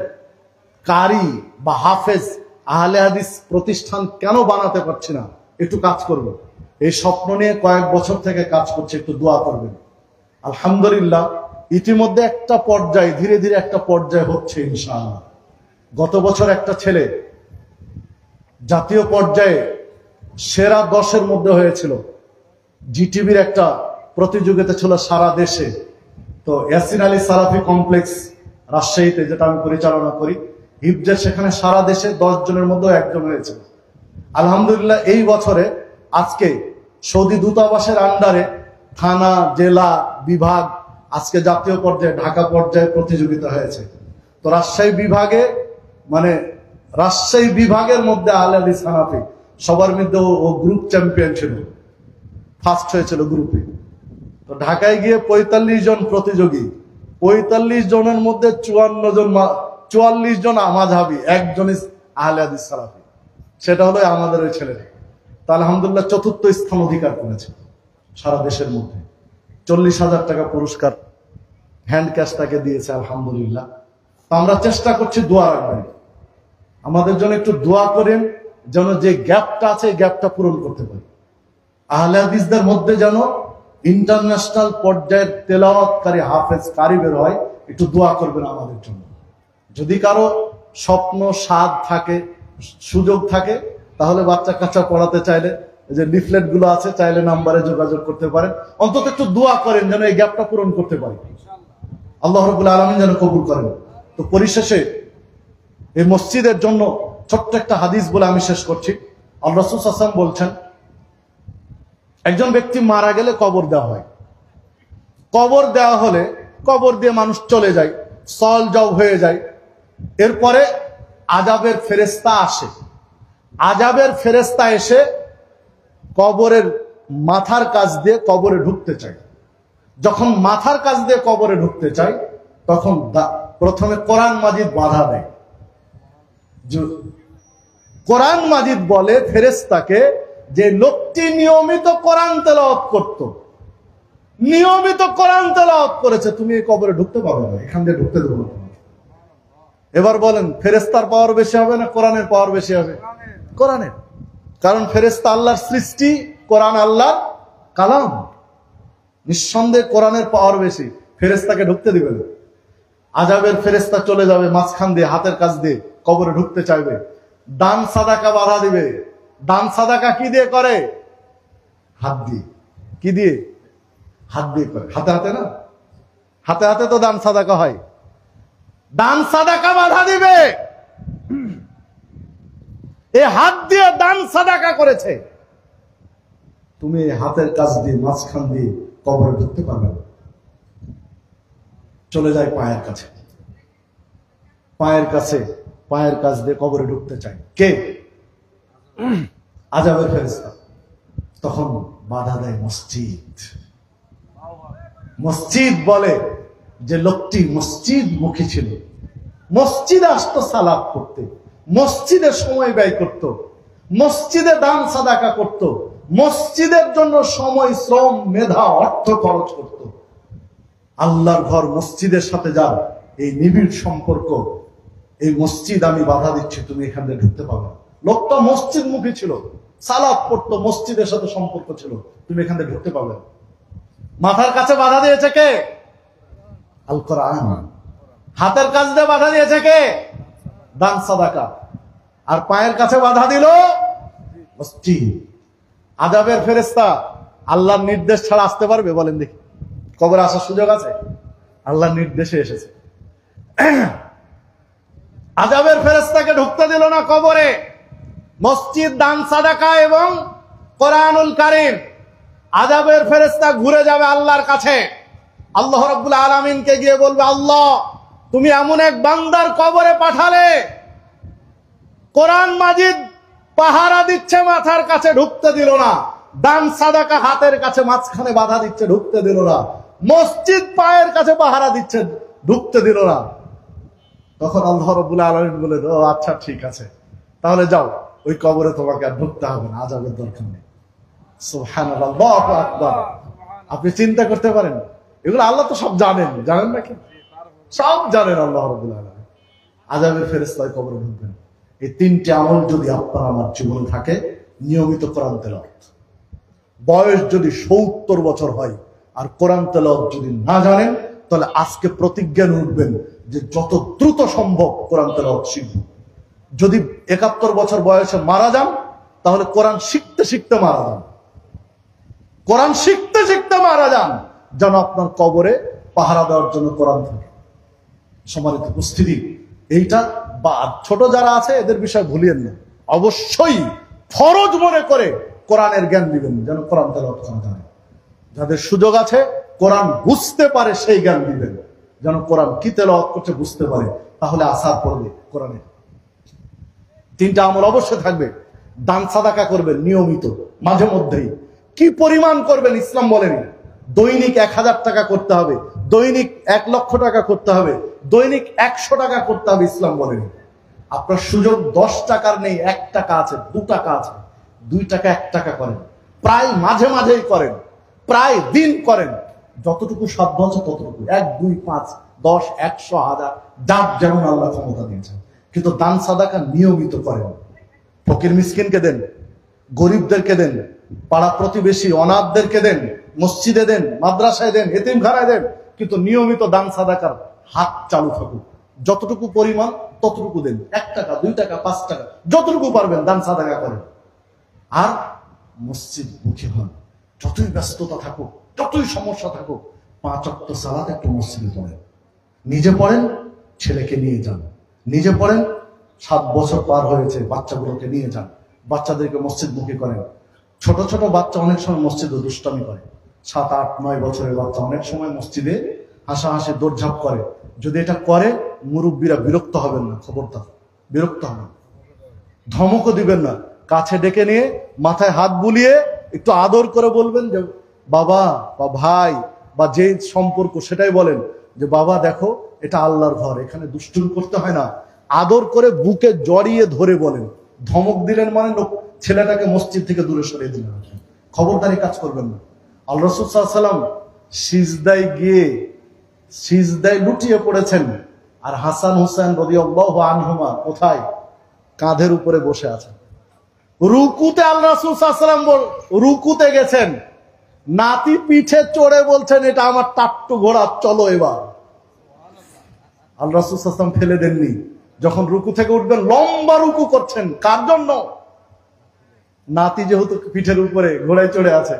A: কারি বা হাফেজ আহলে হাদিস প্রতিষ্ঠান কেন বানাতে পারছি না, একটু কাজ করব। এই স্বপ্ন নিয়ে কয়েক বছর থেকে কাজ করছে, একটু দোয়া করবেন। আলহামদুলিল্লাহ, ইতিমধ্যে একটা পর্যায়ে ধীরে ধীরে একটা পর্যায়ে হচ্ছে ইনশাআল্লাহ। গত বছর একটা ছেলে জাতীয় পর্যায়ে সেরা 10-এর মধ্যে হয়েছিল। জিটিভির একটা প্রতিযোগিতা ছিল সারা দেশে। তো ইয়াসিন আলী সালাফি কমপ্লেক্স রাজশাহীতে, যেটা আমি পরিচালনা করি, হিফজের সেখানে সারা দেশে 10 জনের মধ্যে একজন হয়েছে। আলহামদুলিল্লাহ, এই বছরে আজকে সৌদি দূতাবাসের আন্ডারে থানা, জেলা, বিভাগ, আজকে জাতীয় পর্যায়ে ঢাকা পর্যায়ে প্রতিযোগিতা হয়েছে। তো রাজশাহী বিভাগে, মানে রাজশাহী বিভাগের মধ্যে আহলে হাদিস হানাফি সবার মধ্যে ও গ্রুপ চ্যাম্পিয়ন ছিল, ফার্স্ট হয়েছিল গ্রুপে। তো ঢাকায় গিয়ে 45 জন প্রতিযোগী, 45 জনের মধ্যে 44 জন মাযহাবী, একজন আহলে হাদিস সালাফি। সেটা হলো আমাদের ওই ছেলেটা। তা আলহামদুলিল্লাহ 4র্থ স্থান অধিকার করেছে সারা দেশের মধ্যে। 40,000 টাকা পুরস্কার হ্যান্ড ক্যাশ তাকে দিয়েছে আলহামদুলিল্লাহ। তো আমরা চেষ্টা করছি, দোয়া রাখবেন আমাদের জন্য, একটু দোয়া করেন যেন যে গ্যাপটা আছে এই গ্যাপটা পূরণ করতে পারি। আহলে হাদিসদের মধ্যে যেন ইন্টারন্যাশনাল পর্যায়ের তেলাওয়াতকারী হাফেজ কারি বের হয়, একটু দোয়া করবেন আমাদের জন্য। যদি কারো স্বপ্ন, স্বাদ থাকে, সুযোগ থাকে, তাহলে বাচ্চা কাচ্চা পড়াতে চাইলে যে লিফলেট গুলো আছে, চাইলে নাম্বারে যোগাযোগ করতে পারেন। অন্তত একটু দোয়া করেন যেন এই গ্যাপটা পূরণ করতে পারি। আল্লাহ রাব্বুল আলামিন যেন কবুল করেন। তো পরিশেষে এই মসজিদের জন্য ছোট্ট একটা হাদিস বলে আমি শেষ করছি। আল্লাহ রাসূল সাল্লাল্লাহু আলাইহি ওয়াসাল্লাম বলছেন, একজন ব্যক্তি মারা গেলে কবর দেওয়া হয়। কবর দেওয়া হলে কবর দিয়ে মানুষ চলে যায়, সল জব হয়ে যায়। এরপরে আযাবের ফেরেশতা আসে। আযাবের ফেরেশতা এসে কবরের মাথার কাছ দিয়ে কবরে ঢুকতে চায়। যখন মাথার কাছ দিয়ে কবরে ঢুকতে চায়, তখন প্রথমে কোরআন মাজিদ বাধা দেয়। কোরআন মাজিদ বলে ফেরেশতাকে, যে লোকটি নিয়মিত কোরআন তেলাওয়াত করত, নিয়মিত কোরআন তেলাওয়াত করেছে, তুমি এই কবরে ঢুকতে পারবে না, এখান দিয়ে ঢুকতে দেবো না। এবার বলেন, ফেরেশতার পাওয়ার বেশি হবে না কোরআনের পাওয়ার বেশি হবে? কোরআনের। কারণ ফেরেশতা আল্লাহর সৃষ্টি, কোরআন আল্লাহর কালাম। নিঃসন্দেহে কোরআনের পাওয়ার বেশি, ফেরেশতাকে ঢুকতে দিবে না। আযাবের ফেরেশতা চলে যাবে মাঝখান দিয়ে, হাতের কাছ দিয়ে কবরে ঢুকতে চাইবে। দান সাদাকা বাধা দিবে। দান সাদাকা কি দিয়ে করে? হাত দিয়ে। কি দিয়ে? হাত দিয়ে করে। হাতে হাতে না, হাতে হাতে তো দান সাদাকা হয়। দান সাদাকা বাধা দিবে। এই হাত দিয়ে দান সাদাকা করেছে, তুমি হাতের কাছ দিয়ে মাঝখান দিয়ে কবরে ঢুকতে পারবে না। চলে যায় পায়ের কাছে, পায়ের কাছে, পায়ের কাছ দিয়ে কবরে ঢুকতে চায় কে? আযাবের ফেরেশতা। তখন বাধা দেয় মসজিদ। মসজিদ বলে যে লোকটি মসজিদ মুখী ছিল, মসজিদে আসতো সালাত করতে, মসজিদে সময় ব্যয় করত, মসজিদে দান সাদাকা করত, মসজিদের জন্য সময়, শ্রম, মেধা, অর্থ খরচ করত। আল্লাহর ঘর মসজিদের সাথে যার এই নিবিড় সম্পর্ক, এই মসজিদ আমি বাধা দিচ্ছি, তুমি এখানে ঢুকতে পারবে না। লোকটা মসজিদ মুখী ছিল, সালাত পড়তো, মসজিদের সাথে সম্পর্ক ছিল, তুমি এখানে ঢুকতে পারবে না। মাথার কাছে বাধা দিয়েছে কে? আল কোরআন। হাতের কাছ দিয়ে বাধা দিয়েছে কে? দান সাদাকা। আর পায়ের কাছে বাধা দিল মসজিদ। আযাবের ফেরেশতা আল্লাহর নির্দেশ ছাড়া আসতে পারবে? বলেন দেখি, কবরে আসার সুযোগ আছে? আল্লাহর নির্দেশে এসেছে। আযাবের ফেরেশতাকে ঢুকতে দিল না কবরে। মসজিদ, দান, সাদাকা এবং কোরআনুল কারীম। আযাবের ফেরেশতা ঘুরে যাবে আল্লাহর কাছে। আল্লাহ রাব্বুল আলামিনকে গিয়ে বলবে, আল্লাহ তুমি এমন এক বান্দার কবরে পাঠালে, কোরআন মাজিদ পাহারা দিচ্ছে, মাথার কাছে ঢুকতে দিল না। দান সাদাকা হাতের কাছে মাঝখানে বাধা দিচ্ছে, ঢুকতে দিল না। মসজিদ পায়ের কাছে পাহারা দিচ্ছে, ঢুকতে দিল না। তখন আল্লাহ রাব্বুল আলামিন বলে, ও আচ্ছা ঠিক আছে, তাহলে যাও, ওই কবরে তোমাকে আর ঢুকতে হবে না, আযাবের দরকার নেই। সুবহানাল্লাহ, আল্লাহু আকবার। আপনি চিন্তা করতে পারেন, এগুলো আল্লাহ তো সব জানেন, জানেন নাকি? সব জানেন আল্লাহ রাব্বুল আলামিন। আযাবের ফেরেশতায় কবরে ঢুকবেন। এই তিনটি আমল যদি আপনার আমার জীবনে থাকে, নিয়মিত কোরআন তেলাওয়াত, বয়স যদি ৭০ বছর হয় আর কোরআন তেলাওয়াত যদি না জানেন, তাহলে আজকে প্রতিজ্ঞা উঠবেন যে যত দ্রুত সম্ভব কোরআন তেলাওয়াত শিখব। যদি ৭১ বছর বয়সে মারা যান, তাহলে কোরআন শিখতে শিখতে মারা যান। কোরআন শিখতে শিখতে মারা যান, যেন আপনার কবরে পাহারা দেওয়ার জন্য কোরআন থাকে। সম্মানিত উপস্থিতি, এইটা বা ছোট যারা আছে এদের বিষয় ভুলিয়েন না। অবশ্যই ফরজ মনে করে কোরআনের জ্ঞান দিবেন, যেন কোরআন তেলাওয়াত করা যায়। যাদের সুযোগ আছে কোরআন বুঝতে পারে সেই জ্ঞান দিবেন, যেন কোরআন কি তেলাওয়াত করছে বুঝতে পারে, তাহলে আসার পড়বে কোরআনে। তিনটা আমল অবশ্যই থাকবে। দান সাদাকা করবেন নিয়মিত, মাঝে মধ্যেই। কি পরিমাণ করবেন ইসলাম বলেনি। দৈনিক ১,০০০ টাকা করতে হবে, দৈনিক ১,০০,০০০ টাকা করতে হবে, দৈনিক ১০০ টাকা করতে হবে, ইসলাম বলেনি। আপনার সুযোগ ১০ টাকার নেই, ১ টাকা আছে, ২ টাকা আছে, ২ টাকা ১ টাকা করেন, প্রায় মাঝে মাঝেই করেন, প্রায় দিন করেন, যতটুকু সাধ্য আছে ততটুকু। ১, ২, ৫, ১০, ১০০, ১০০০, যার যেমন আল্লাহ ক্ষমতা দিয়েছেন। কিন্তু দান সাদাকা নিয়মিত করেন। ফকির মিসকিনকে দেন, গরিবদেরকে দেন, পাড়া প্রতিবেশী অনাথদেরকে দেন, মসজিদে দেন, মাদ্রাসায় দেন, এতিমখানায় দেন, কিন্তু নিয়মিত দান সাদাকার হাত চালু থাকুক। যতটুকু পরিমাণ ততটুকু দেন, ১ টাকা, ২ টাকা, ৫ টাকা, যতটুকু পারবেন দান সাদাকা করেন। আর মসজিদ মুখী হন। যতই ব্যস্ততা থাকুক, যতই সমস্যা থাকুক, ৫ ওয়াক্ত সালাত একটু মসজিদে পড়েন। নিজে পড়েন, ছেলেকে নিয়ে যান। নিজে পড়েন, ৭ বছর পার হয়েছে, বাচ্চাগুলোকে নিয়ে যান, বাচ্চাদেরকে মসজিদ মুখী করেন। ছোট ছোট বাচ্চা অনেক সময় মসজিদে দুষ্টামি করে। ৭, ৮, ৯ বছরের বাচ্চা অনেক সময় মসজিদে হাসাহাসি দৌড়ঝাঁপ করে। যদি এটা করে, মুরব্বীরা বিরক্ত হবেন না, খবরদার, বিরক্ত হবেন। ধমকও দিবেন না, কাছে ডেকে নিয়ে মাথায় হাত বুলিয়ে একটু আদর করে বলবেন যে বাবা বা ভাই বা যে সম্পর্ক সেটাই বলেন যে বাবা দেখো এটা আল্লাহর ঘর, এখানে দুষ্টুমি করতে হয় না। আদর করে বুকে জড়িয়ে ধরে বলেন। ধমক দিলেন মানে ছেলেটাকে মসজিদ থেকে দূরে সরিয়ে দিলেন। খবরদারি কাজ করবেন না। আল্লাহ রাসূল সাল্লাল্লাহু আলাইহি ওয়াসাল্লাম সিজদায় গিয়ে সিজদায় লুটিয়ে পড়েছেন, আর হাসান হুসাইন রাদিয়াল্লাহু আনহুমা কোথায়? কাঁধের উপরে বসে আছেন। রুকুতে আল্লাহ রাসূল সাল্লাল্লাহু আলাইহি ওয়াসাল্লাম রুকুতে গেছেন, নাতি পিঠে চড়ে বলছেন এটা আমার টাট্টু ঘোড়া, চলো এবার। আল্লাহ রাসূল সাল্লাল্লাহু আলাইহি ওয়াসাল্লাম ফেলে দেননি। যখন রুকু থেকে উঠবেন লম্বা রুকু করছেন, কার জন্য? নাতি যেহেতু পিঠের উপরে ঘোড়ায় চড়ে আছে,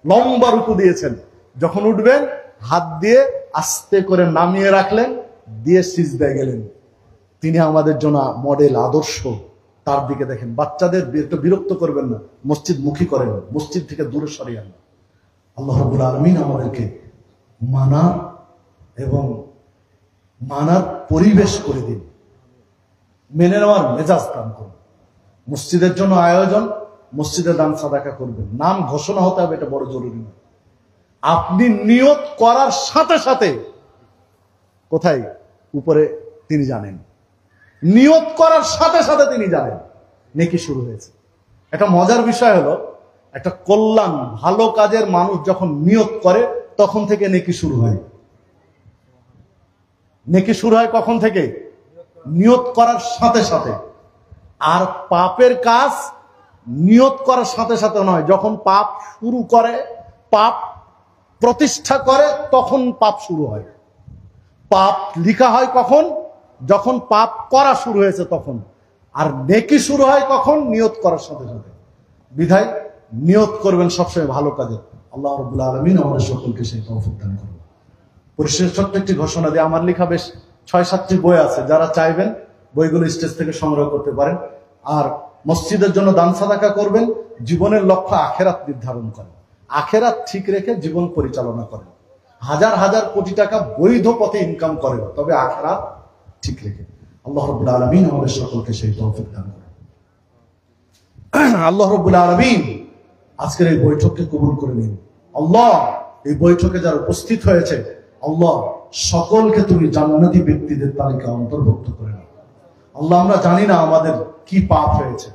A: লম্বা রুকু দিয়েছেন। যখন উঠবেন হাত দিয়ে আস্তে করে নামিয়ে রাখলেন, দিয়ে সিজদায় গেলেন। তিনি আমাদের জন্য মডেল, আদর্শ। তার দিকে দেখেন। বাচ্চাদের একটু বিরক্ত করবেন না, মসজিদ মুখী করেন, মসজিদ থেকে দূরে সরিয়ে আনেন। আল্লাহ রাব্বুল আলামিন আমাদেরকে মানার এবং মানার পরিবেশ করে দিন, মেনে নেওয়ার মেজাজ দান করুন। মসজিদের জন্য আয়োজন, মসজিদে দান সাদাকা করবেন। নাম ঘোষণা হতে হবে, এটা বড় জরুরি না। আপনি নিয়ত করার সাথে সাথে কোথায় উপরে তিনি জানেন, নিয়ত করার সাথে সাথে তিনি জানেন নেকি শুরু হয়েছে। একটা মজার বিষয় হলো, একটা কল্যাণ ভালো কাজের মানুষ যখন নিয়ত করে তখন থেকে নেকি শুরু হয়। নেকি শুরু হয় কখন থেকে? নিয়ত করার সাথে সাথে। আর পাপের কাজ নিয়ত করার সাথে সাথে নয়, যখন পাপ শুরু করে, পাপ প্রতিষ্ঠা করে, তখন পাপ শুরু হয়। পাপ লিখা হয় কখন? যখন পাপ করা শুরু হয়েছে তখন। আর নেকি শুরু হয় কখন? নিয়ত করার সাথে সাথে। বিধায় নিয়ত করবেন সবসময় ভালো কাজে। আল্লাহ রাব্বুল আলামিন আমাদের সকলকে সেই তৌফিক দান করুন। পরিশেষে ছোট্ট একটি ঘোষণা দিয়ে, আমার লেখা বেশ 6-7টি বই আছে, যারা চাইবেন বইগুলো স্টেজ থেকে সংগ্রহ করতে পারেন। আর মসজিদের জন্য দান সাদাকা করবেন, জীবনের লক্ষ্য আখেরাত নির্ধারণ করেন, আখেরাত ঠিক রেখে জীবন পরিচালনা করেন। হাজার হাজার কোটি টাকা বৈধ পথে ইনকাম করেন, তবে আখেরাত ঠিক রেখে। আল্লাহ রাব্বুল আলামিন আমাদের সকলকে সেই তৌফিক দান করুন। আল্লাহ রাব্বুল আলামিন আজকের এই বৈঠককে কবুল করে নিন। আল্লাহ, এই বৈঠকে যারা উপস্থিত হয়েছে, আল্লাহ সকলকে তুমি জান্নাতি ব্যক্তিদের তালিকা অন্তর্ভুক্ত করে নাও। আল্লাহ, আমরা জানি না আমাদের কি পাপ হয়েছে,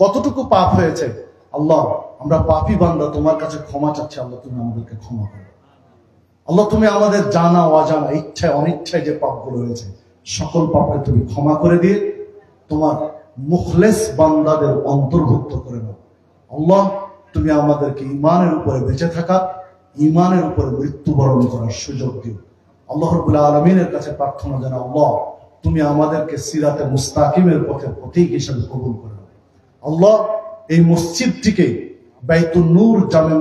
A: কতটুকু পাপ হয়েছে। আল্লাহ, আমরা পাপী বান্দা, তোমার কাছে ক্ষমা চাচ্ছি। আল্লাহ, তুমি আমাদেরকে ক্ষমা করো। আল্লাহ, তুমি আমাদের জানা অজানা, ইচ্ছায় অনিচ্ছায় যে পাপগুলো হয়েছে, সকল পাপকে তুমি ক্ষমা করে দিয়ে তোমার মুখলেস বান্দাদের অন্তর্ভুক্ত করে নাও। আল্লাহ, তুমি আমাদেরকে ঈমানের উপরে বেঁচে থাকা, ঈমানের উপরে মৃত্যুবরণ করার সুযোগ দিও। আল্লাহ রাব্বুল আলামিনের কাছে প্রার্থনা জানাও, আল্লাহ তুমি আমাদেরকে সিরাতে মুস্তাকিমের পথে পথিক হিসেবে কবুল করে নাও। আল্লাহ, এই মসজিদটিকে বাইতুন নূর জামে